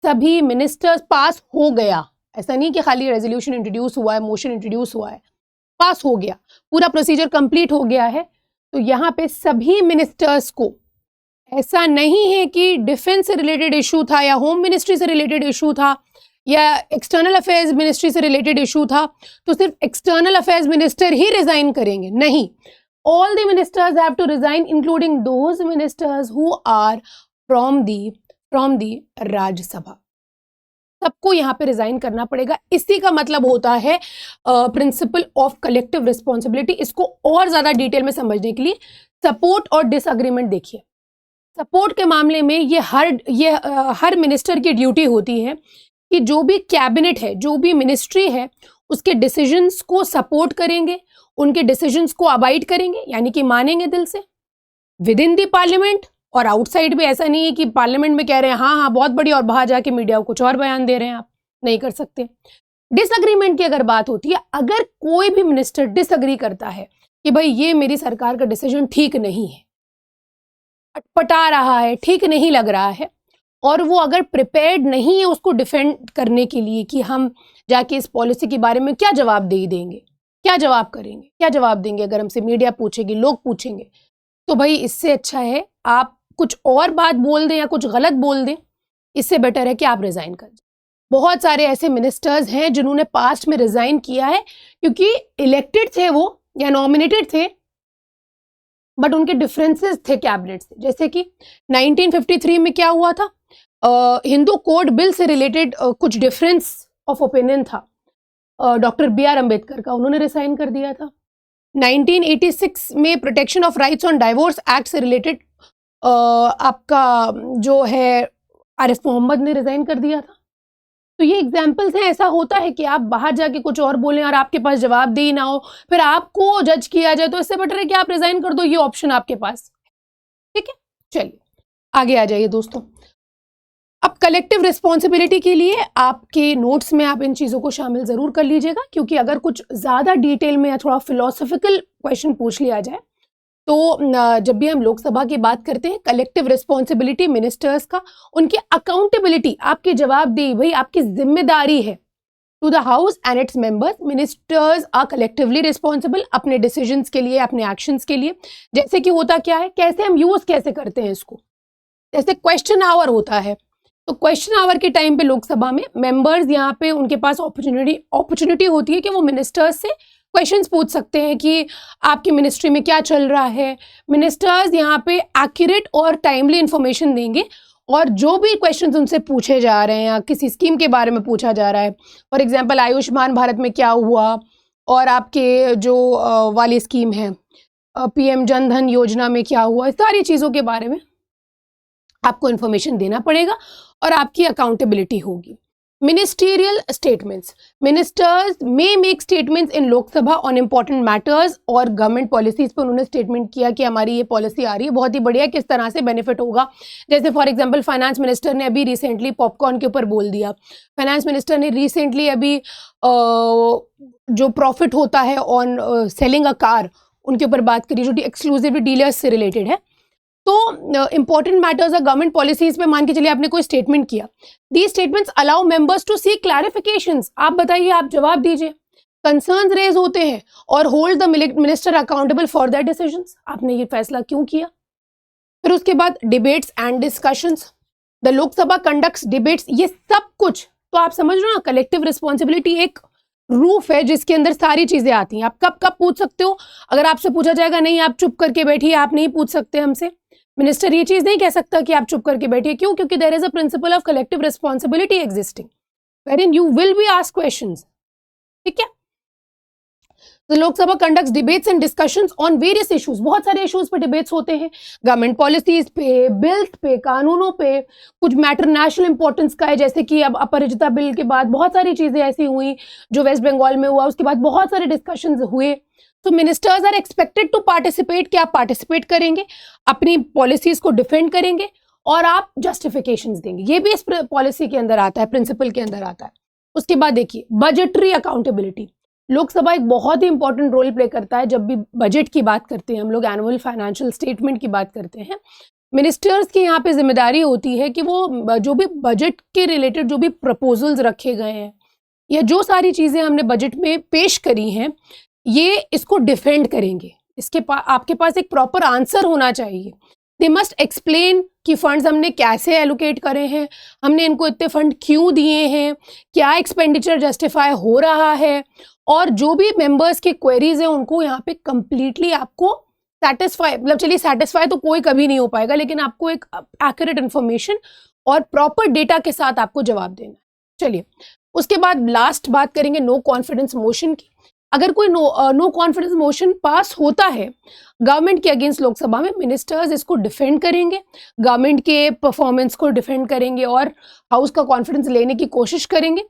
सभी मिनिस्टर्स पास हो गया, ऐसा नहीं कि खाली रेजोल्यूशन इंट्रोड्यूस हुआ है, मोशन इंट्रोड्यूस हुआ है, पास हो गया, पूरा प्रोसीजर कंप्लीट हो गया है, तो यहाँ पे सभी मिनिस्टर्स को, ऐसा नहीं है कि डिफेंस से रिलेटेड इशू था या होम मिनिस्ट्री से रिलेटेड इशू था या एक्सटर्नल अफेयर्स मिनिस्ट्री से रिलेटेड इशू था तो सिर्फ एक्सटर्नल अफेयर्स मिनिस्टर ही रिजाइन करेंगे, नहीं, all the ministers have to resign including those ministers who are from the Rajya Sabha. सबको यहाँ पे रिजाइन करना पड़ेगा। इसी का मतलब होता है प्रिंसिपल ऑफ कलेक्टिव रिस्पॉन्सिबिलिटी। इसको और ज्यादा डिटेल में समझने के लिए सपोर्ट और डिसएग्रीमेंट देखिए। सपोर्ट के मामले में ये हर मिनिस्टर की ड्यूटी होती है कि जो भी कैबिनेट है, जो भी मिनिस्ट्री है, उसके डिसीजंस को सपोर्ट करेंगे, उनके डिसीजंस को अबाइड करेंगे, यानी कि मानेंगे दिल से। विद इन दी पार्लियामेंट और आउटसाइड भी। ऐसा नहीं है कि पार्लियामेंट में कह रहे हैं हाँ हाँ बहुत बड़ी और बाहर जाके मीडिया को कुछ और बयान दे रहे हैं, आप नहीं कर सकते। डिसएग्रीमेंट की अगर बात होती है, अगर कोई भी मिनिस्टर डिसएग्री करता है कि भाई ये मेरी सरकार का डिसीजन ठीक नहीं है, अटपटा रहा है, ठीक नहीं लग रहा है, और वो अगर प्रिपेयर्ड नहीं है उसको डिफेंड करने के लिए कि हम जाके इस पॉलिसी के बारे में क्या जवाब दे देंगे, क्या जवाब करेंगे, क्या जवाब देंगे अगर हमसे मीडिया पूछेगी, लोग पूछेंगे, तो भाई इससे अच्छा है आप कुछ और बात बोल दें या कुछ गलत बोल दें, इससे बेटर है कि आप रिजाइन कर जाए। बहुत सारे ऐसे मिनिस्टर्स हैं जिन्होंने पास्ट में रिजाइन किया है क्योंकि इलेक्टेड थे वो या नॉमिनेटेड थे, बट उनके डिफरेंसेस थे कैबिनेट से। जैसे कि 1953 में क्या हुआ था, हिंदू कोड बिल से रिलेटेड कुछ डिफरेंस ऑफ ओपिनियन था डॉक्टर बी.आर. अम्बेडकर का, उन्होंने रिसाइन कर दिया था। 1986 में protection of rights on divorce act से रिलेटेड आपका जो है आरिफ मोहम्मद ने रिजाइन कर दिया था। तो ये एग्जाम्पल्स हैं। ऐसा होता है कि आप बाहर जाके कुछ और बोलें और आपके पास जवाब दे ही ना हो, फिर आपको जज किया जाए, तो इससे बेटर है कि आप रिजाइन कर दो, ये ऑप्शन आपके पास। ठीक है, चलिए आगे आ जाइए दोस्तों। अब कलेक्टिव रिस्पॉन्सिबिलिटी के लिए आपके नोट्स में आप इन चीज़ों को शामिल ज़रूर कर लीजिएगा, क्योंकि अगर कुछ ज़्यादा डिटेल में या थोड़ा फिलोसफिकल क्वेश्चन पूछ लिया जाए तो जब भी हम लोकसभा की बात करते हैं, कलेक्टिव रिस्पॉन्सिबिलिटी मिनिस्टर्स का, उनकी अकाउंटेबिलिटी, आपकी जवाबदेही, भाई आपकी जिम्मेदारी है to the house and its members. Ministers are collectively responsible अपने डिसीजंस के लिए, अपने एक्शंस के लिए। जैसे कि होता क्या है, कैसे हम यूज़ कैसे करते हैं इसको, जैसे क्वेश्चन आवर होता है, तो क्वेश्चन आवर के टाइम पे लोकसभा में मेंबर्स यहाँ पे उनके पास अपॉर्चुनिटी होती है कि वो मिनिस्टर्स से क्वेश्चंस पूछ सकते हैं कि आपकी मिनिस्ट्री में क्या चल रहा है। मिनिस्टर्स यहाँ पे एक्यूरेट और टाइमली इंफॉर्मेशन देंगे, और जो भी क्वेश्चंस उनसे पूछे जा रहे हैं या किसी स्कीम के बारे में पूछा जा रहा है, फॉर एग्जांपल आयुष्मान भारत में क्या हुआ, और आपके जो वाली स्कीम है PM जन धन योजना में क्या हुआ, इस सारी चीज़ों के बारे में आपको इन्फॉर्मेशन देना पड़ेगा और आपकी अकाउंटेबिलिटी होगी। Ministerial statements, ministers may make statements in Lok Sabha on important matters, और गवर्नमेंट पॉलिसीज पे उन्होंने स्टेटमेंट किया कि हमारी ये पॉलिसी आ रही है, बहुत ही बढ़िया, किस तरह से बेनिफिट होगा। जैसे फॉर एग्जांपल फाइनेंस मिनिस्टर ने अभी रिसेंटली पॉपकॉर्न के ऊपर बोल दिया। फाइनेंस मिनिस्टर ने रिसेंटली अभी जो प्रॉफिट होता है ऑन सेलिंग अ कार, उनके ऊपर बात करी, जो एक्सक्लूसिवली डीलर्स से रिलेटेड है। तो इंपॉर्टेंट मैटर्स और गवर्नमेंट पॉलिसीज पे मान के चलिए आपने कोई स्टेटमेंट किया, the statements allow members to seek clarifications. आप बताइए, आप जवाब दीजिए, कंसर्न्स रेज होते हैं, और hold the minister accountable for that decisions. आपने ये फैसला क्यों किया। फिर उसके बाद debates and discussions, the Lok Sabha conducts debates, ये सब कुछ तो आप समझ रहे हो। कलेक्टिव रिस्पॉन्सिबिलिटी एक रूफ है जिसके अंदर सारी चीजें आती हैं। आप कब कब पूछ सकते हो, अगर आपसे पूछा जाएगा नहीं आप चुप करके बैठिए, आप नहीं पूछ सकते हमसे, मिनिस्टर ये चीज नहीं कह सकता कि आप चुप करके बैठिए। क्यों? क्योंकि there is a principle of collective responsibility existing wherein you will be asked questions. ठीक है, तो Lok Sabha conducts debates and discussions on various issues, बहुत सारे इश्यूज पे डिबेट्स होते हैं, गवर्नमेंट पॉलिसीज पे, बिल्स पे, कानूनों पे, कुछ मैटर नेशनल इंपॉर्टेंस का है, जैसे कि अब अपराजिता बिल के बाद बहुत सारी चीजें ऐसी हुई जो वेस्ट बंगाल में हुआ, उसके बाद बहुत सारे डिस्कशंस हुए। तो ministers are expected to participate, कि आप पार्टिसिपेट करेंगे, अपनी पॉलिसीज को डिफेंड करेंगे और आप जस्टिफिकेशंस देंगे। ये भी इस पॉलिसी के अंदर आता है, प्रिंसिपल के अंदर आता है। उसके बाद देखिए बजटरी अकाउंटेबिलिटी, लोकसभा एक बहुत ही इंपॉर्टेंट रोल प्ले करता है जब भी बजट की बात करते हैं हम लोग, एनुअल फाइनेंशियल स्टेटमेंट की बात करते हैं। मिनिस्टर्स की यहाँ पे जिम्मेदारी होती है कि वो जो भी बजट के रिलेटेड जो भी प्रपोजल्स रखे गए हैं या जो सारी चीज़ें हमने बजट में पेश करी हैं, ये इसको डिफेंड करेंगे। इसके आपके पास एक प्रॉपर आंसर होना चाहिए। दे मस्ट एक्सप्लेन कि फंड्स हमने कैसे एलोकेट करे हैं, हमने इनको इतने फंड क्यों दिए हैं, क्या एक्सपेंडिचर जस्टिफाई हो रहा है, और जो भी मेंबर्स के क्वेरीज हैं उनको यहाँ पे कंप्लीटली आपको सेटिस्फाई, मतलब चलिए सेटिस्फाई तो कोई कभी नहीं हो पाएगा, लेकिन आपको एक एक्यूरेट इन्फॉर्मेशन और प्रॉपर डेटा के साथ आपको जवाब देना है। चलिए उसके बाद लास्ट बात करेंगे नो कॉन्फिडेंस मोशन की। अगर कोई नो कॉन्फिडेंस मोशन पास होता है गवर्नमेंट के अगेंस्ट लोकसभा में, मिनिस्टर्स इसको डिफेंड करेंगे, गवर्नमेंट के परफॉर्मेंस को डिफेंड करेंगे और हाउस का कॉन्फिडेंस लेने की कोशिश करेंगे,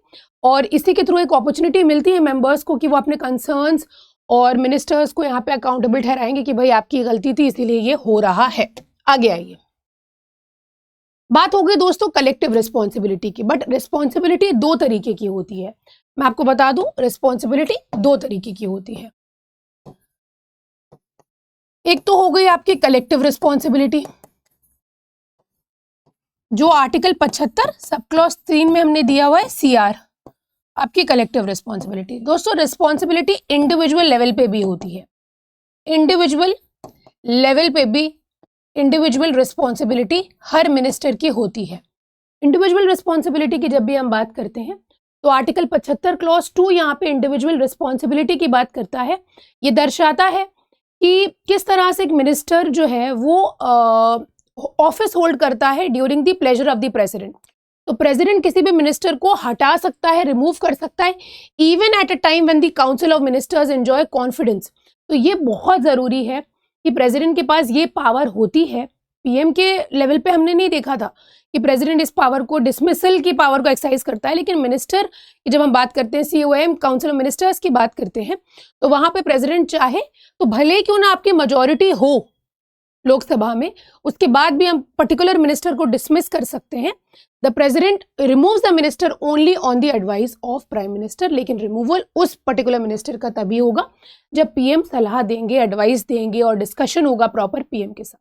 और इसी के थ्रू एक अपॉर्चुनिटी मिलती है मेंबर्स को कि वो अपने कंसर्न्स और मिनिस्टर्स को यहाँ पे अकाउंटेबल ठहराएंगे कि भाई आपकी गलती थी इसीलिए ये हो रहा है। आगे आइए, बात हो गई दोस्तों कलेक्टिव रिस्पॉन्सिबिलिटी की। बट रिस्पॉन्सिबिलिटी दो तरीके की होती है, मैं आपको बता दूं, रिस्पॉन्सिबिलिटी दो तरीके की होती है। एक तो हो गई आपकी कलेक्टिव रिस्पॉन्सिबिलिटी, जो आर्टिकल 75 सब क्लॉज 3 में हमने दिया हुआ है, CR, आपकी कलेक्टिव रिस्पॉन्सिबिलिटी। दोस्तों रिस्पॉन्सिबिलिटी इंडिविजुअल लेवल पे भी होती है, इंडिविजुअल लेवल पे भी इंडिविजुअल रिस्पॉन्सिबिलिटी हर मिनिस्टर की होती है। इंडिविजुअल रिस्पॉन्सिबिलिटी की जब भी हम बात करते हैं तो आर्टिकल 75 क्लॉज 2 यहाँ पे इंडिविजुअल रिस्पॉन्सिबिलिटी की बात करता है। ये दर्शाता है कि किस तरह से एक मिनिस्टर जो है वो ऑफिस होल्ड करता है during the pleasure of the president. तो प्रेसिडेंट किसी भी मिनिस्टर को हटा सकता है, रिमूव कर सकता है, even at a time when the council of ministers enjoy confidence. तो ये बहुत ज़रूरी है कि प्रेसिडेंट के पास ये पावर होती है। पीएम के लेवल पे हमने नहीं देखा था कि प्रेसिडेंट इस पावर को, डिसमिसल की पावर को एक्सरसाइज करता है, लेकिन मिनिस्टर की जब हम बात करते हैं, COM काउंसिल ऑफ मिनिस्टर्स की बात करते हैं, तो वहां पे प्रेसिडेंट चाहे तो भले क्यों ना आपकी मेजॉरिटी हो लोकसभा में, उसके बाद भी हम पर्टिकुलर मिनिस्टर को डिसमिस कर सकते हैं। The president removes the minister only on the advice of prime minister, लेकिन रिमूवल उस पर्टिकुलर मिनिस्टर का तभी होगा जब पीएम सलाह देंगे, एडवाइस देंगे और डिस्कशन होगा प्रॉपर पीएम के साथ।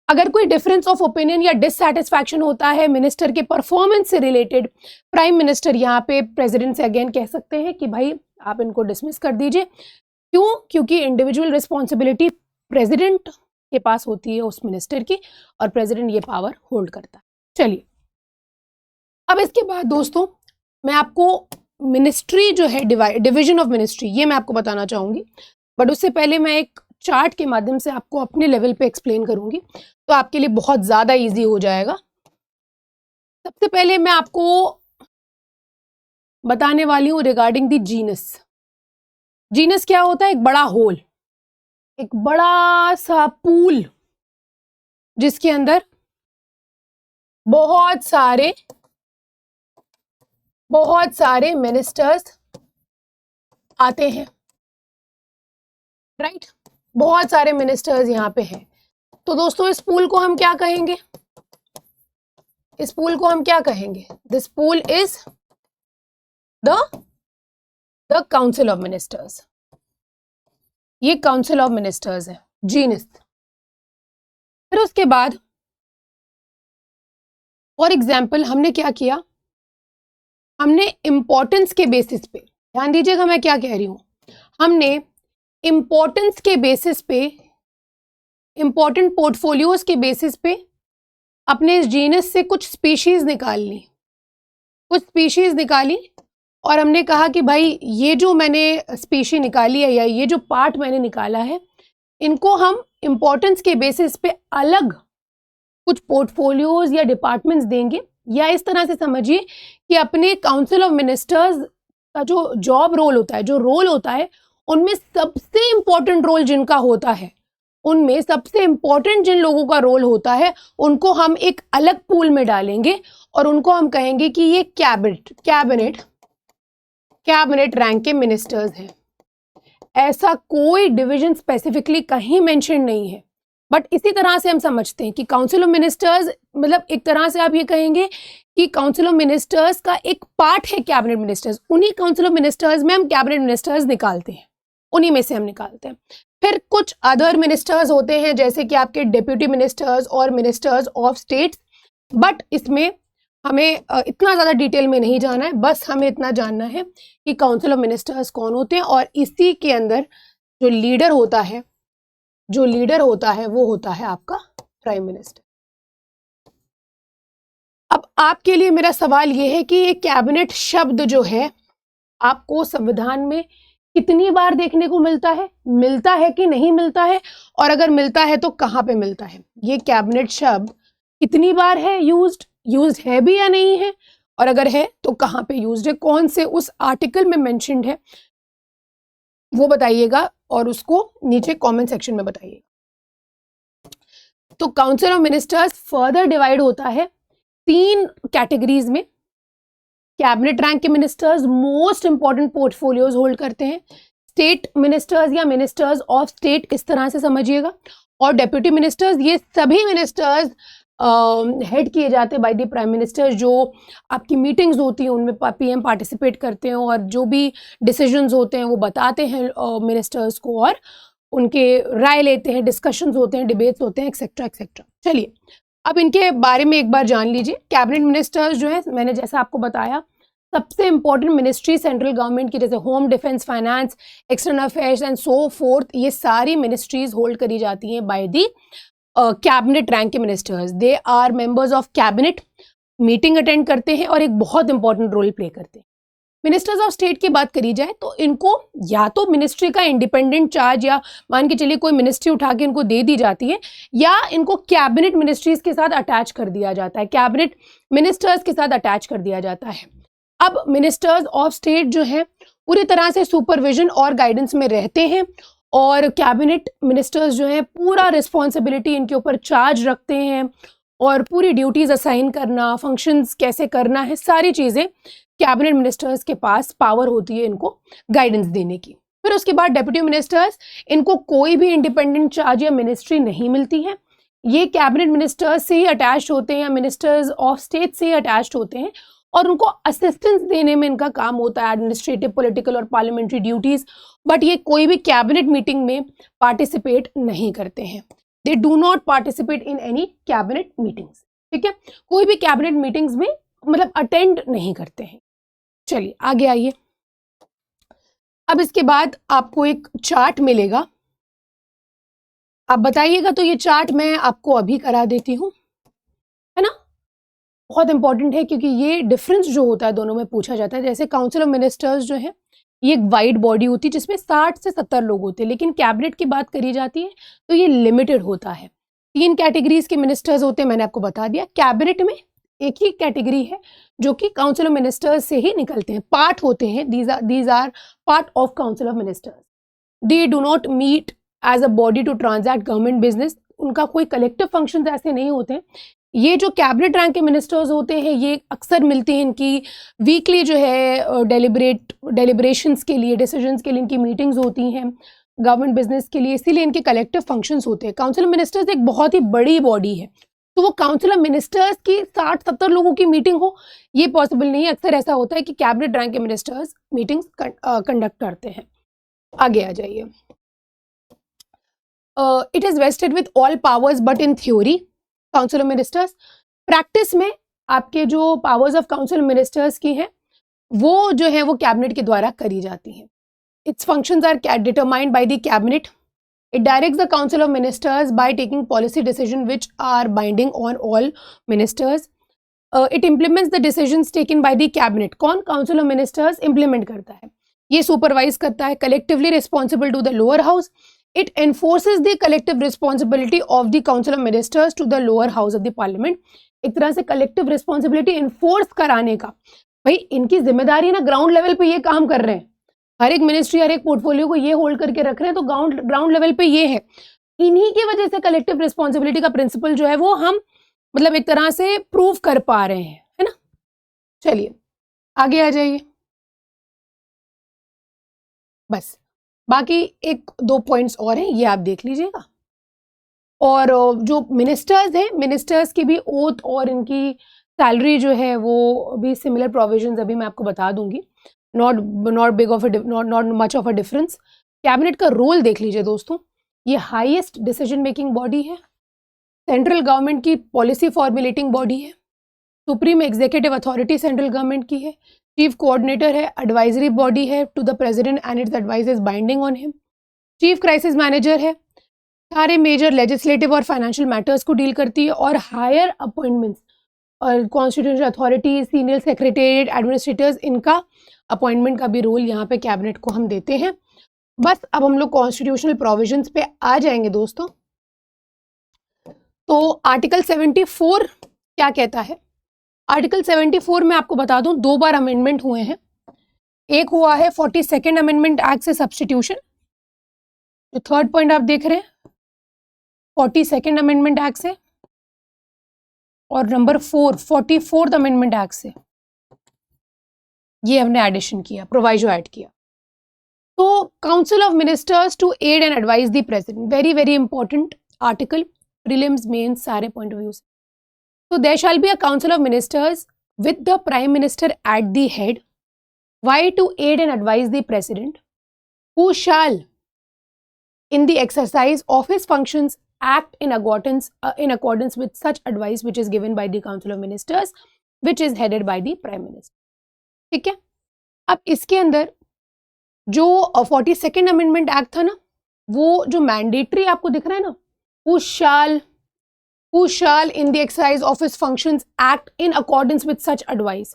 अगर कोई डिफरेंस ऑफ ओपिनियन या डिससैटिस्फैक्शन होता है मिनिस्टर के परफॉर्मेंस से रिलेटेड, प्राइम मिनिस्टर यहाँ पे प्रेसिडेंट से अगेन कह सकते हैं कि भाई आप इनको डिसमिस कर दीजिए। क्यों? क्योंकि इंडिविजुअल रिस्पॉन्सिबिलिटी प्रेसिडेंट के पास होती है उस मिनिस्टर की, और प्रेसिडेंट ये पावर होल्ड करता है। चलिए, अब इसके बाद दोस्तों मैं आपको मिनिस्ट्री जो है, डिवीजन ऑफ मिनिस्ट्री, ये मैं आपको बताना चाहूंगी। बट उससे पहले मैं एक चार्ट के माध्यम से आपको अपने लेवल पे एक्सप्लेन करूंगी, तो आपके लिए बहुत ज़्यादा इजी हो जाएगा। सबसे पहले मैं आपको बताने वाली हूँ रिगार्डिंग द जीनस। जीनस क्या होता है? एक बड़ा होल, एक बड़ा सा पूल जिसके अंदर बहुत सारे मिनिस्टर्स आते हैं, राइट? बहुत सारे मिनिस्टर्स यहाँ पे हैं। तो दोस्तों इस पूल को हम क्या कहेंगे? इस पूल को हम क्या कहेंगे? This pool is the council of ministers. ये काउंसिल ऑफ मिनिस्टर्स है, जीनस। फिर उसके बाद फॉर एग्जाम्पल हमने क्या किया, हमने इंपॉर्टेंस के बेसिस पे, ध्यान दीजिएगा मैं क्या कह रही हूं, हमने इंपॉर्टेंस के बेसिस पे, इंपॉर्टेंट पोर्टफोलियोज के बेसिस पे अपने इस जीनस से कुछ स्पीशीज निकाल ली, कुछ स्पीशीज निकाली, और हमने कहा कि भाई ये जो मैंने स्पीशी निकाली है या ये जो पार्ट मैंने निकाला है, इनको हम इंपॉर्टेंस के बेसिस पे अलग कुछ पोर्टफोलियोज या डिपार्टमेंट्स देंगे। या इस तरह से समझिए कि अपने काउंसिल ऑफ मिनिस्टर्स का जो जॉब रोल होता है, जो रोल होता है, उनमें सबसे इंपॉर्टेंट रोल जिनका होता है, उनमें सबसे इंपॉर्टेंट जिन लोगों का रोल होता है, उनको हम एक अलग पूल में डालेंगे और उनको हम कहेंगे कि ये कैबिनेट रैंक के मिनिस्टर्स हैं। ऐसा कोई डिवीजन स्पेसिफिकली कहीं मेंशन नहीं है, बट इसी तरह से हम समझते हैं कि काउंसिल ऑफ मिनिस्टर्स, मतलब एक तरह से आप ये कहेंगे कि काउंसिल ऑफ मिनिस्टर्स का एक पार्ट है कैबिनेट मिनिस्टर्स। उन्हीं काउंसिल ऑफ मिनिस्टर्स में हम कैबिनेट मिनिस्टर्स निकालते हैं, उन्हीं में से हम निकालते हैं। फिर कुछ अदर मिनिस्टर्स होते हैं जैसे कि आपके डिप्यूटी मिनिस्टर्स और मिनिस्टर्स ऑफ स्टेट्स, बट इसमें हमें इतना ज़्यादा डिटेल में नहीं जाना है, बस हमें इतना जानना है कि काउंसिल ऑफ मिनिस्टर्स कौन होते हैं, और इसी के अंदर जो लीडर होता है वो होता है आपका प्राइम मिनिस्टर। अब आपके लिए मेरा सवाल ये है कि ये कैबिनेट शब्द जो है आपको संविधान में कितनी बार देखने को मिलता है कि नहीं मिलता है, और अगर मिलता है तो कहाँ पे मिलता है? ये कैबिनेट शब्द कितनी बार है यूज्ड है भी या नहीं है, और अगर है तो कहाँ पे यूज्ड है, कौन से उस आर्टिकल में मेंशन्ड है, वो बताइएगा और उसको नीचे कमेंट सेक्शन में बताइएगा। तो council of ministers further divide होता है 3 कैटेगरीज में। कैबिनेट रैंक के ministers most important portfolios hold करते हैं, स्टेट मिनिस्टर्स या मिनिस्टर्स ऑफ स्टेट इस तरह से समझिएगा, और डेप्यूटी मिनिस्टर्स ये सभी मिनिस्टर्स हेड किए जाते हैं बाय द प्राइम मिनिस्टर। जो आपकी मीटिंग्स होती हैं उनमें पीएम पार्टिसिपेट करते हैं और जो भी डिसीजंस होते हैं वो बताते हैं मिनिस्टर्स को, और उनके राय लेते हैं, डिस्कशंस होते हैं, डिबेट्स होते हैं, एक्सेट्रा एक्सेट्रा। चलिए अब इनके बारे में एक बार जान लीजिए। कैबिनेट मिनिस्टर्स जो है, मैंने जैसा आपको बताया, सबसे इंपॉर्टेंट मिनिस्ट्री सेंट्रल गवर्नमेंट की, जैसे home, defence, finance, external affairs and so forth, ये सारी मिनिस्ट्रीज होल्ड करी जाती हैं बाय दी कैबिनेट रैंक के ministers. They are members of cabinet, meeting attend करते हैं और एक बहुत इंपॉर्टेंट रोल प्ले करते हैं। मिनिस्टर्स ऑफ स्टेट की बात करी जाए तो इनको या तो मिनिस्ट्री का इंडिपेंडेंट चार्ज, या मान के चलिए कोई मिनिस्ट्री उठा के इनको दे दी जाती है, या इनको कैबिनेट मिनिस्ट्रीज के साथ अटैच कर दिया जाता है, कैबिनेट मिनिस्टर्स के साथ अटैच कर दिया जाता है। अब मिनिस्टर्स ऑफ स्टेट जो है पूरी तरह से सुपरविजन और गाइडेंस में रहते हैं, और कैबिनेट मिनिस्टर्स जो है पूरा रिस्पॉन्सिबिलिटी इनके ऊपर चार्ज रखते हैं, और पूरी ड्यूटीज असाइन करना, फंक्शंस कैसे करना है, सारी चीज़ें कैबिनेट मिनिस्टर्स के पास पावर होती है इनको गाइडेंस देने की। फिर उसके बाद डेप्यूटी मिनिस्टर्स, इनको कोई भी इंडिपेंडेंट चार्ज या मिनिस्ट्री नहीं मिलती है, ये कैबिनेट मिनिस्टर्स से ही अटैच होते हैं या मिनिस्टर्स ऑफ स्टेट से ही अटैच होते हैं, और उनको असिस्टेंस देने में इनका काम होता है, एडमिनिस्ट्रेटिव, पॉलिटिकल और पार्लियामेंट्री ड्यूटीज, बट ये कोई भी कैबिनेट मीटिंग में पार्टिसिपेट नहीं करते हैं। दे do not participate in any cabinet meetings, ठीक है, कोई भी कैबिनेट मीटिंग्स में मतलब अटेंड नहीं करते हैं। चलिए आगे आइए। अब इसके बाद आपको एक चार्ट मिलेगा, आप बताइएगा, तो ये चार्ट मैं आपको अभी करा देती हूँ, है ना, बहुत इंपॉर्टेंट है क्योंकि ये डिफरेंस जो होता है दोनों में पूछा जाता है। जैसे काउंसिल ऑफ मिनिस्टर्स जो है ये एक वाइड बॉडी होती है जिसमें 60 से 70 लोग होते हैं, लेकिन कैबिनेट की बात करी जाती है तो ये लिमिटेड होता है। 3 कैटेगरीज के मिनिस्टर्स होते हैं, मैंने आपको बता दिया। कैबिनेट में एक ही कैटेगरी है जो कि काउंसिल ऑफ मिनिस्टर्स से ही निकलते हैं, पार्ट होते हैं, these are part of council of ministers. They do not meet as a body to transact government business, उनका कोई कलेक्टिव फंक्शन ऐसे नहीं होते हैं। ये जो कैबिनेट रैंक के मिनिस्टर्स होते हैं ये अक्सर मिलते हैं, इनकी वीकली जो है डेलिब्रेशंस के लिए, डिसीजंस के लिए इनकी मीटिंग्स होती हैं गवर्नमेंट बिजनेस के लिए, इसीलिए इनके कलेक्टिव फंक्शंस होते हैं। काउंसिल ऑफ मिनिस्टर्स एक बहुत ही बड़ी बॉडी है, तो वो काउंसिल ऑफ मिनिस्टर्स की 60-70 लोगों की मीटिंग हो ये पॉसिबल नहीं है। अक्सर ऐसा होता है कि कैबिनेट रैंक के मिनिस्टर्स मीटिंग्स कंडक्ट करते हैं। आगे आ जाइए। It is vested with all powers but in theory council of ministers, practice में आपके जो powers of council of ministers की हैं वो जो है वो कैबिनेट के द्वारा करी जाती हैं। Its functions are determined by the cabinet. It directs the Council of Ministers by taking policy decisions which are binding on all ministers. It implements the decisions taken by the cabinet. कौन? Council of Ministers implement करता है, ये supervise करता है, collectively responsible to the lower house. It enforces the collective responsibility of the Council of Ministers to the lower house of the Parliament. एक तरह से collective responsibility enforce कराने का, भाई इनकी जिम्मेदारी ना ग्राउंड लेवल पे ये काम कर रहे हैं, हर एक मिनिस्ट्री हर एक पोर्टफोलियो को ये होल्ड करके रख रहे हैं, तो ग्राउंड लेवल पे ये है। इन्हीं की वजह से कलेक्टिव रिस्पॉन्सिबिलिटी का प्रिंसिपल जो है वो हम मतलब एक तरह से प्रूव कर पा रहे हैं, है ना। चलिए आगे आ जाइए। बस बाकी 1-2 पॉइंट्स और हैं, ये आप देख लीजिएगा। और जो मिनिस्टर्स हैं, मिनिस्टर्स की भी ओथ और इनकी सैलरी जो है वो भी सिमिलर प्रोविजंस अभी मैं आपको बता दूंगी, not much of a difference. Cabinet का रोल देख लीजिए दोस्तों, ये हाईएस्ट डिसीजन मेकिंग बॉडी है, सेंट्रल गवर्नमेंट की पॉलिसी फॉर्मुलेटिंग बॉडी है, supreme executive authority central government की है, चीफ कोऑर्डिनेटर है, एडवाइजरी बॉडी है to the president and its advice is binding on him, chief crisis manager है, सारे major legislative और फाइनेंशियल मैटर्स को डील करती है, और हायर अपॉइंटमेंट्स और constitutional authority, senior secretariat, administrators, इनका अपॉइंटमेंट का भी रोल यहाँ पे कैबिनेट को हम देते हैं। बस अब हम लोग कॉन्स्टिट्यूशनल प्रोविजंस पे आ जाएंगे दोस्तों। तो आर्टिकल 74 क्या कहता है? आर्टिकल 74 में आपको बता दूं 2 बार अमेंडमेंट हुए हैं। एक हुआ है 42nd अमेंडमेंट एक्ट से सब्स्टिट्यूशन, जो 3rd पॉइंट आप देख रहे हैं 42nd अमेंडमेंट एक्ट से, और नंबर 4 44th अमेंडमेंट एक्ट से ये हमने एडिशन किया, प्रोवाइजो ऐड किया। तो council of ministers to aid and advise the president, very very important article, prelims mains सारे पॉइंट ऑफ व्यू से. So there shall be a council of ministers with the prime minister at the head. Why? To aid and advise the president, who shall, in the exercise of his functions, act in accordance with such advice which is given by the council of ministers, which is headed by the prime minister. ठीक है. अब इसके अंदर जो 42nd amendment act था ना, वो जो मैंडेटरी आपको दिख रहा है ना, who shall in the exercise of his functions act in accordance with such advice.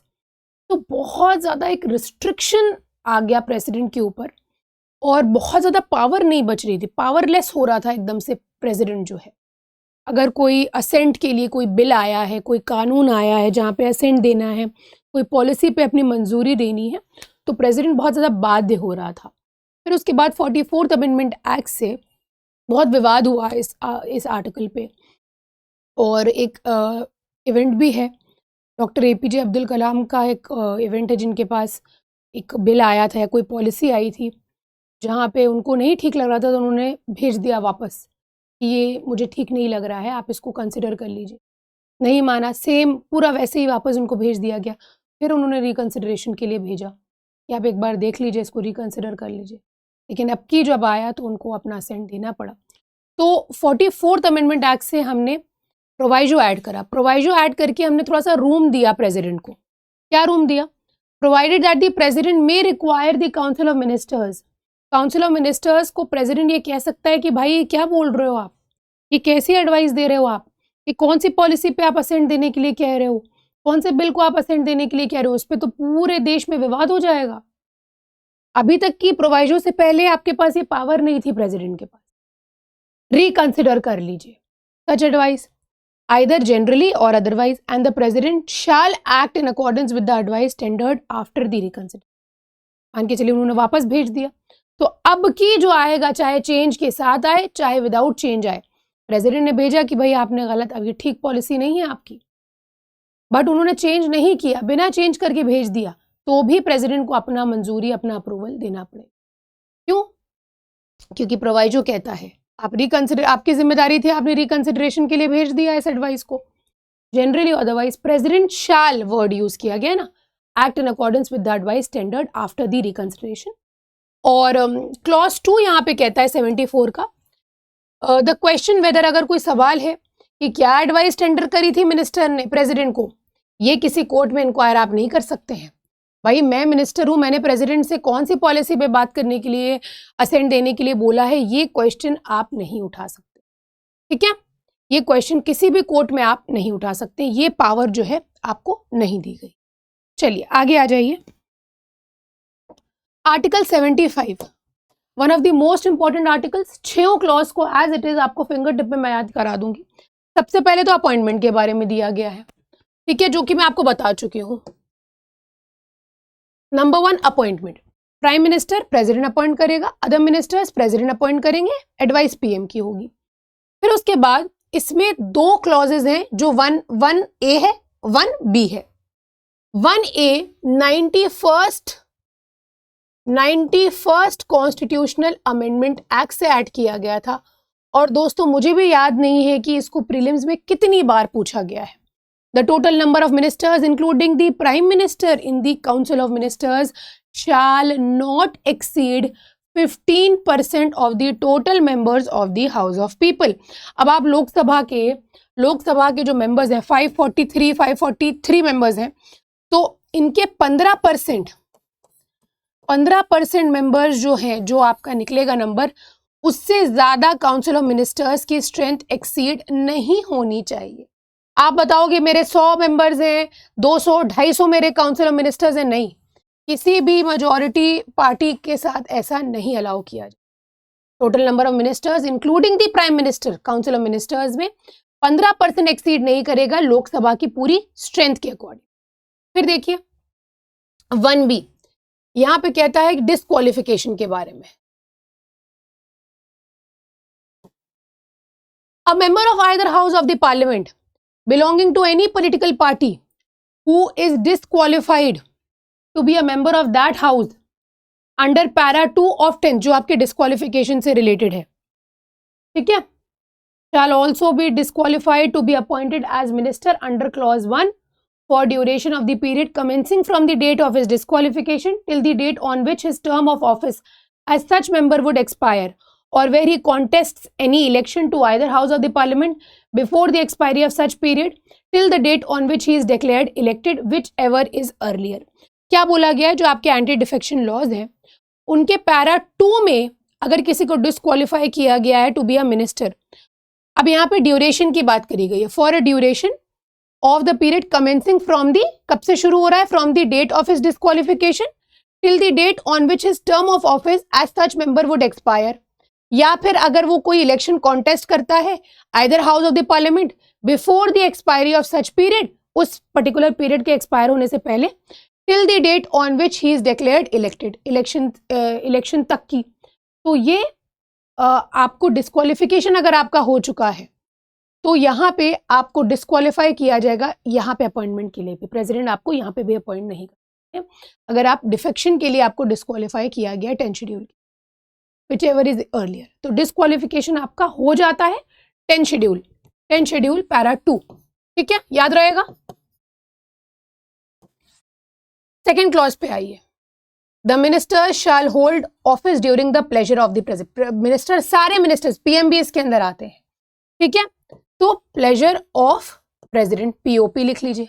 तो बहुत ज़्यादा एक रिस्ट्रिक्शन आ गया प्रेसिडेंट के ऊपर और बहुत ज़्यादा पावर नहीं बच रही थी, पावरलेस हो रहा था एकदम से प्रेसिडेंट जो है. अगर कोई असेंट के लिए कोई बिल आया है, कोई कानून आया है जहाँ पे असेंट देना है, कोई पॉलिसी पे अपनी मंजूरी देनी है, तो प्रेसिडेंट बहुत ज़्यादा बाध्य हो रहा था. फिर उसके बाद 44th अमेंडमेंट एक्ट से बहुत विवाद हुआ इस आर्टिकल पे. और एक इवेंट भी है, डॉक्टर APJ अब्दुल कलाम का एक इवेंट है जिनके पास एक बिल आया था, कोई पॉलिसी आई थी जहाँ पे उनको नहीं ठीक लग रहा था, तो उन्होंने भेज दिया वापस कि ये मुझे ठीक नहीं लग रहा है, आप इसको कंसिडर कर लीजिए. नहीं माना, सेम पूरा वैसे ही वापस उनको भेज दिया गया. फिर उन्होंने रिकन्सिडरेशन के लिए भेजा कि आप एक बार देख लीजिए, इसको रिकन्सिडर कर लीजिए. लेकिन अब की जब आया तो उनको अपना असेंट देना पड़ा. तो 44th अमेंडमेंट एक्ट से हमने प्रोवाइजो ऐड करा. प्रोवाइजो ऐड करके हमने थोड़ा सा रूम दिया प्रेसिडेंट को. क्या रूम दिया? Provided that the president may require the council of ministers. Council of ministers को प्रेसिडेंट ये कह सकता है कि भाई ये क्या बोल रहे हो आप, ये कैसी एडवाइस दे रहे हो आप, ये कौन सी पॉलिसी पे आप असेंट देने के लिए कह रहे हो, कौन से बिल को आप असेंट देने के लिए कह रहे हो, उस पर तो पूरे देश में विवाद हो जाएगा. अभी तक की प्रोवाइजो से पहले आपके पास ये पावर नहीं थी प्रेसिडेंट के पास. रिकंसिडर कर लीजिए सच advice either generally or otherwise, and the president shall act in accordance with the advice tendered after the reconsideration. मान के चलिए उन्होंने वापस भेज दिया, तो अब की जो आएगा, चाहे चेंज के साथ आए चाहे विदाउट चेंज आए, प्रेसिडेंट ने भेजा कि भाई आपने गलत, अब ये ठीक पॉलिसी नहीं है आपकी, बट उन्होंने चेंज नहीं किया, बिना चेंज करके भेज दिया, तो भी प्रेसिडेंट को अपना मंजूरी, अपना अप्रूवल देना पड़ेगा. क्यों? क्योंकि प्रोवाइजो कहता है आप रिकंसिडर, आपकी जिम्मेदारी थी, आपने रिकंसिडरेशन के लिए भेज दिया इस एडवाइस को. जनरली अदरवाइज प्रेसिडेंट शैल वर्ड यूज किया गया ना, act in accordance with the advice tendered after the reconsideration. और क्लॉज 2 यहाँ पे कहता है 74 का, द क्वेश्चन वेदर, अगर कोई सवाल है कि क्या एडवाइस टेंडर करी थी मिनिस्टर ने प्रेसिडेंट को, ये किसी कोर्ट में इंक्वायर आप नहीं कर सकते हैं. भाई मैं मिनिस्टर हूँ, मैंने प्रेसिडेंट से कौन सी पॉलिसी पे बात करने के लिए, असेंट देने के लिए बोला है, ये क्वेश्चन आप नहीं उठा सकते. ठीक है, ये क्वेश्चन किसी भी कोर्ट में आप नहीं उठा सकते, ये पावर जो है आपको नहीं दी गई. चलिए आगे आ जाइए. Article 75, one of the most important articles. 6 clause को एज इट इज आपको फिंगर टिप में मैं याद करा दूंगी. सबसे पहले तो अपॉइंटमेंट के बारे में दिया गया है, ठीक है, जो कि मैं आपको बता चुकी हूँ. Number 1 appointment, prime minister president appoint करेगा, अदर मिनिस्टर्स प्रेसिडेंट अपॉइंट करेंगे, एडवाइस PM की होगी. फिर उसके बाद इसमें 2 क्लॉजेज हैं जो 1A है, 1B है. 1A 91st constitutional amendment act से ऐड किया गया था. और दोस्तों मुझे भी याद नहीं है कि इसको प्रीलिम्स में कितनी बार पूछा गया है. The total number of ministers, including the prime minister in the council of ministers, shall not exceed 15% of the total members of the House of People. अब आप लोकसभा के जो मेंबर्स हैं 543 मेंबर्स हैं, तो इनके 15% मेंबर्स जो हैं, जो आपका निकलेगा नंबर, उससे ज़्यादा काउंसिल ऑफ मिनिस्टर्स की स्ट्रेंथ एक्सीड नहीं होनी चाहिए. आप बताओगे मेरे 100 मेंबर्स हैं, 200 250 मेरे काउंसिल ऑफ मिनिस्टर्स हैं. नहीं, किसी भी मेजॉरिटी पार्टी के साथ ऐसा नहीं अलाउ किया जाए. Total number of ministers including the prime minister council of ministers में 15% एक्सीड नहीं करेगा लोकसभा की पूरी स्ट्रेंथ के अकॉर्डिंग. फिर देखिए 1B, यहां पे कहता है डिस्क्वालिफिकेशन के बारे में. A member of either house of the parliament belonging to any political party who is disqualified to be a member of that house under para 2 of 10 जो आपके डिस्क्वालिफिकेशन से रिलेटेड है, ठीक है। shall also be disqualified to be appointed as minister under clause 1 for duration of the period commencing from the date of his disqualification till the date on which his term of office as such member would expire, or where he contests any election to either house of the parliament before the expiry of such period till the date on which he is declared elected, whichever is earlier। क्या बोला गया है, जो आपके anti defection laws हैं उनके para 2 में अगर किसी को डिस्क्वालीफाई किया गया है टू बी अ मिनिस्टर, अब यहाँ पे ड्यूरेशन की बात करी गई है, for a duration of the period commencing from the, कब से शुरू हो रहा है, from the date of his disqualification till the date on which his term of office as such member would expire, या फिर अगर वो कोई इलेक्शन कॉन्टेस्ट करता है either house of the parliament before the expiry of such period, उस particular period के expire होने से पहले, till the date on which he is declared elected, election तक की। तो ये आपको डिस्क्वालिफिकेशन अगर आपका हो चुका है तो यहाँ पे आपको डिस्क्वालीफाई किया जाएगा, यहाँ पे अपॉइंटमेंट के लिए भी प्रेसिडेंट आपको यहाँ पे भी अपॉइंट नहीं करते अगर आप डिफेक्शन के लिए आपको डिस्क्वालीफाई किया गया 10 schedule, which ever is earlier, तो डिस्क्वालिफिकेशन आपका हो जाता है 10 शेड्यूल पैरा 2, ठीक है, याद रहेगा। सेकेंड क्लॉज पे आइए, the minister shell hold office during the pleasure of the president. Minister, सारे मिनिस्टर्स पीएम भी इसके अंदर आते हैं, ठीक है, तो प्लेजर ऑफ प्रेसिडेंट पीओपी लिख लीजिए।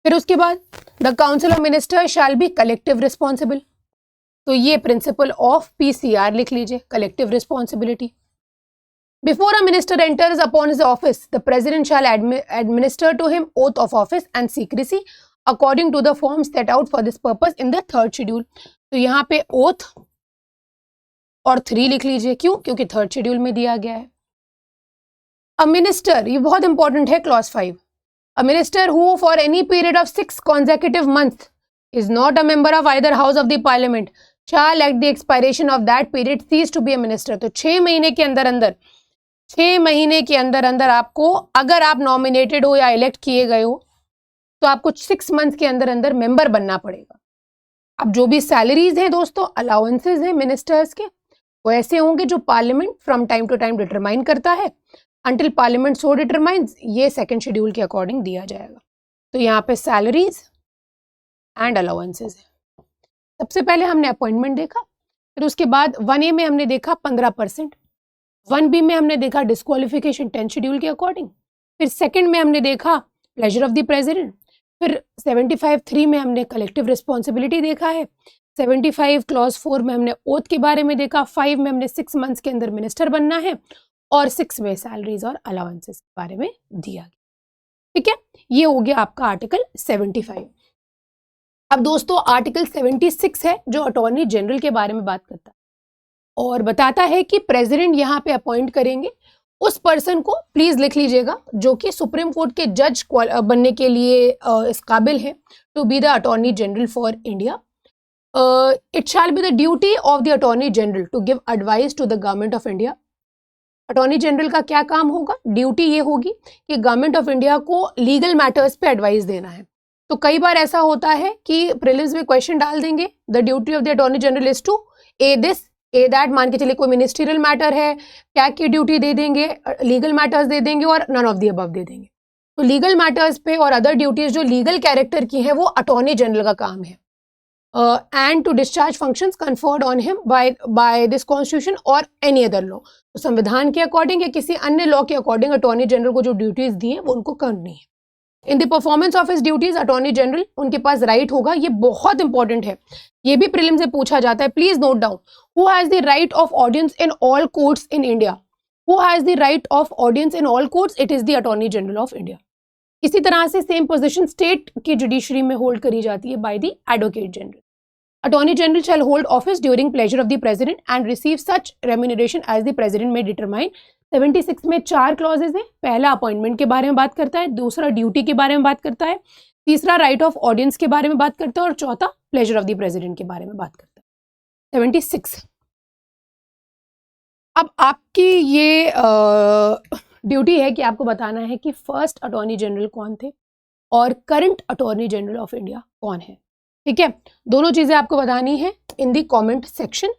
फिर उसके बाद the council of minister shall be collective responsible, तो ये प्रिंसिपल ऑफ पीसीआर लिख लीजिए, collective responsibility. Before a minister enters upon his office the president shall administer to him oath of office and secrecy according to the forms set out for this purpose in the third schedule। तो यहाँ पे oath और 3 लिख लीजिए, क्यों, क्योंकि third schedule में दिया गया है। अ मिनिस्टर, ये बहुत इंपॉर्टेंट है, clause 5, a minister who for any period of 6 consecutive months is not a member of either house of the parliament shall at the expiration of that period cease to be a minister। तो 6 महीने के अंदर अंदर, 6 महीने के अंदर अंदर आपको, अगर आप नॉमिनेटेड हो या इलेक्ट किए गए हो तो आपको 6 मंथ्स के अंदर अंदर मेंबर बनना पड़ेगा। अब जो भी सैलरीज हैं दोस्तों, अलाउंसेस हैं मिनिस्टर्स के, वो ऐसे होंगे जो parliament from time to time determine करता है, अंटिल पार्लियामेंट सो डिटरमाइंस, ये सेकंड शेड्यूल के अकॉर्डिंग दिया जाएगा। तो यहाँ पे सैलरीज एंड अलाउंसेस है। सबसे पहले हमने अपॉइंटमेंट देखा, फिर उसके बाद 1A में हमने देखा 15%, 1B में हमने देखा डिस्क्वालिफिकेशन 10 शेड्यूल के अकॉर्डिंग, फिर सेकेंड में हमने देखा प्लेजर ऑफ द प्रेसिडेंट, फिर 75(3) में हमने कलेक्टिव रिस्पॉन्सिबिलिटी देखा है, 75 क्लॉज 4 में हमने ओथ के बारे में देखा, 5 में हमने 6 मंथ्स के अंदर मिनिस्टर बनना है, और 6 में सैलरीज और अलाउंसेस के बारे में दिया गया, ठीक है। ये हो गया आपका आर्टिकल 75। अब दोस्तों आर्टिकल 76 है जो अटॉर्नी जनरल के बारे में बात करता है और बताता है कि प्रेसिडेंट यहाँ पे अपॉइंट करेंगे उस पर्सन को, प्लीज लिख लीजिएगा, जो कि सुप्रीम कोर्ट के जज बनने के लिए इस काबिल है, to be the attorney general for India. It shall be the duty of the attorney general to give advice to the government of India. Attorney general का क्या काम होगा, ड्यूटी ये होगी कि गवर्नमेंट ऑफ इंडिया को लीगल मैटर्स पे advice देना है। तो कई बार ऐसा होता है कि प्रीलिम्स में क्वेश्चन डाल देंगे, the duty of the attorney general is to a this a that, मान के चलिए कोई मिनिस्ट्रियल मैटर है, क्या की ड्यूटी दे देंगे, लीगल मैटर्स दे देंगे और नन ऑफ द अबव दे देंगे। तो लीगल मैटर्स पे और अदर ड्यूटीज जो लीगल कैरेक्टर की हैं वो अटॉर्नी जनरल का काम है, and to discharge functions conferred on him by this constitution और एनी अदर लॉ। तो संविधान के अकॉर्डिंग या किसी अन्य लॉ के अकॉर्डिंग अटॉर्नी जनरल को जो ड्यूटीज दी हैं वो उनको करनी है। In the performance of his duties attorney general, उनके पास राइट होगा, ये बहुत इंपॉर्टेंट है, ये भी प्रीलिम से पूछा जाता है, please note down. Who has the right of audience in all courts in India, who has the right of audience in all courts, it is the attorney general of India. इसी तरह से same position state की judiciary में hold करी जाती है by the advocate general. Attorney general shall hold office during pleasure of the president and receive such remuneration as the president may determine. 76 में 4 clauses हैं, पहला अपॉइंटमेंट के बारे में बात करता है, दूसरा ड्यूटी के बारे में बात करता है, तीसरा राइट ऑफ ऑडियंस के बारे में बात करता है और चौथा प्लेजर ऑफ द प्रेसिडेंट के बारे में बात करता है। 76। अब आपकी ये ड्यूटी है कि आपको बताना है कि फर्स्ट अटॉर्नी जनरल कौन थे और current attorney general of India कौन है। ठीक है, दोनों चीजें आपको बतानी है इन दी कमेंट सेक्शन।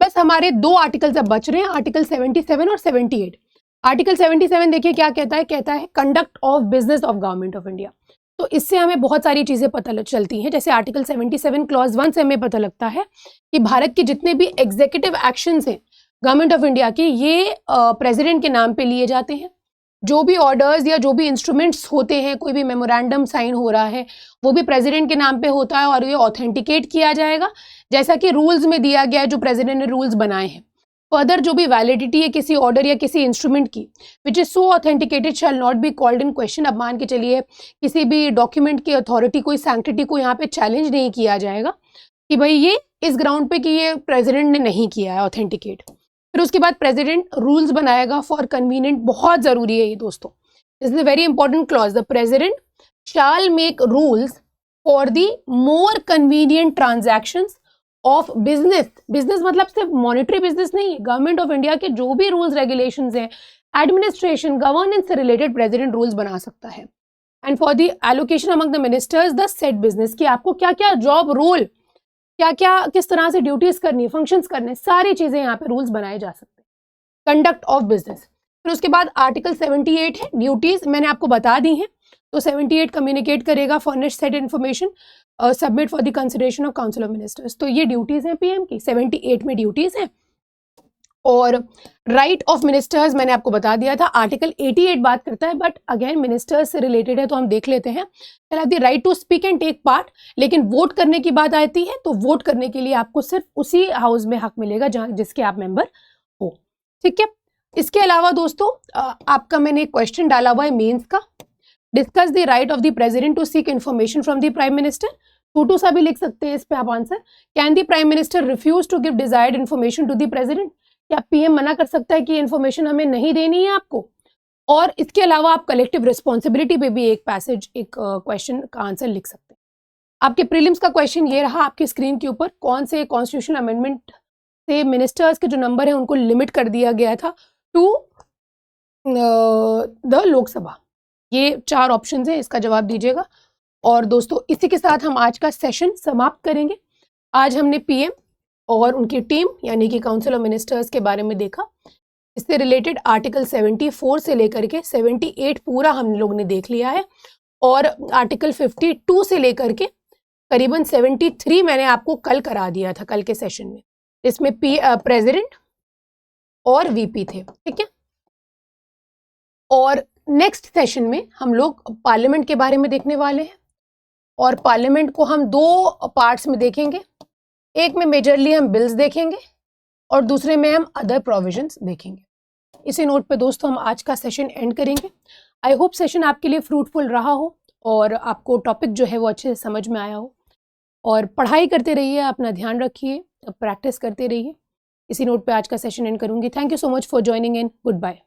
बस हमारे 2 आर्टिकल्स अब बच रहे हैं, आर्टिकल 77 और 78। आर्टिकल 77 देखिए क्या कहता है conduct of business of government of India. तो इससे हमें बहुत सारी चीजें पता चलती हैं। जैसे आर्टिकल 77 क्लॉज 1 से हमें पता लगता है कि भारत के जितने भी एग्जीक्यूटिव एक्शंस हैं गवर्नमेंट ऑफ इंडिया के, ये प्रेसिडेंट के नाम पे लिए जाते हैं। जो भी ऑर्डर्स या जो भी इंस्ट्रूमेंट्स होते हैं, कोई भी मेमोरेंडम साइन हो रहा है, वो भी प्रेसिडेंट के नाम पे होता है और ये ऑथेंटिकेट किया जाएगा जैसा कि रूल्स में दिया गया है, जो प्रेसिडेंट ने रूल्स बनाए हैं। फर्दर जो भी वैलिडिटी है किसी ऑर्डर या किसी इंस्ट्रूमेंट की which is so authenticated shall not be called in question. अब मान के चलिए किसी भी डॉक्यूमेंट की अथॉरिटी को, सैंक्टिटी को यहाँ पे चैलेंज नहीं किया जाएगा कि भाई ये इस ग्राउंड पे कि ये प्रेसिडेंट ने नहीं किया है ऑथेंटिकेट। फिर उसके बाद प्रेसिडेंट रूल्स बनाएगा फॉर कन्वीनियंट, बहुत जरूरी है ये दोस्तों, this is a very important clause. The president shell make rules for the more convenient transactions of business. Business मतलब सिर्फ मॉनेटरी बिजनेस नहीं है, गवर्नमेंट ऑफ इंडिया के जो भी रूल्स रेगुलेशंस हैं, एडमिनिस्ट्रेशन गवर्नेंस से रिलेटेड प्रेसिडेंट रूल्स बना सकता है। And for the allocation among the ministers the set business, कि आपको क्या क्या जॉब रोल, क्या क्या किस तरह से ड्यूटीज करनी, फंक्शंस करने, सारी चीजें यहाँ पे रूल्स बनाए जा सकते हैं, कंडक्ट ऑफ बिजनेस। फिर उसके बाद आर्टिकल 78 है ड्यूटीज, मैंने आपको बता दी हैं। तो 78 कम्युनिकेट करेगा, furnish set information, submit for the consideration of council of ministers. तो ये ड्यूटीज हैं पीएम की, 78 में ड्यूटीज हैं। और राइट ऑफ मिनिस्टर्स मैंने आपको बता दिया था, आर्टिकल 88 बात करता है, बट अगेन मिनिस्टर्स से रिलेटेड है तो हम देख लेते हैं। The right to speak and take part, लेकिन वोट करने की बात आती है तो वोट करने के लिए आपको सिर्फ उसी हाउस में हक मिलेगा जहां जिसके आप मेंबर हो। ठीक है, इसके अलावा दोस्तों आपका मैंने एक क्वेश्चन डाला हुआ है मेंस का, discuss the right of the president to seek information from the prime minister. छोटू सा भी लिख सकते हैं इस पे आप answer. Can the prime minister refuse to give desired information to the president, क्या पीएम मना कर सकता है कि इन्फॉर्मेशन हमें नहीं देनी है आपको। और इसके अलावा आप कलेक्टिव रिस्पॉन्सिबिलिटी पे भी एक पैसेज, एक क्वेश्चन का आंसर लिख सकते हैं। आपके प्रीलिम्स का क्वेश्चन ये रहा आपकी स्क्रीन के ऊपर, कौन से कॉन्स्टिट्यूशनल अमेंडमेंट से मिनिस्टर्स के जो नंबर है उनको लिमिट कर दिया गया था टू द लोकसभा। ये 4 ऑप्शन है, इसका जवाब दीजिएगा। और दोस्तों इसी के साथ हम आज का सेशन समाप्त करेंगे। आज हमने पीएम और उनकी टीम यानी कि काउंसिल ऑफ मिनिस्टर्स के बारे में देखा। इससे रिलेटेड आर्टिकल 74 से लेकर के 78 पूरा हम लोग ने देख लिया है, और आर्टिकल 52 से लेकर के करीबन 73 मैंने आपको कल करा दिया था कल के सेशन में, इसमें प्रेसिडेंट और वीपी थे। ठीक है, और नेक्स्ट सेशन में हम लोग पार्लियामेंट के बारे में देखने वाले हैं, और पार्लियामेंट को हम 2 पार्ट्स में देखेंगे। एक में मेजरली हम बिल्स देखेंगे और दूसरे में हम अदर प्रोविजंस देखेंगे। इसी नोट पे दोस्तों हम आज का सेशन एंड करेंगे। आई होप सेशन आपके लिए फ्रूटफुल रहा हो और आपको टॉपिक जो है वो अच्छे से समझ में आया हो। और पढ़ाई करते रहिए, अपना ध्यान रखिए, प्रैक्टिस करते रहिए। इसी नोट पे आज का सेशन एंड करूंगी। Thank you so much for joining in. Good bye.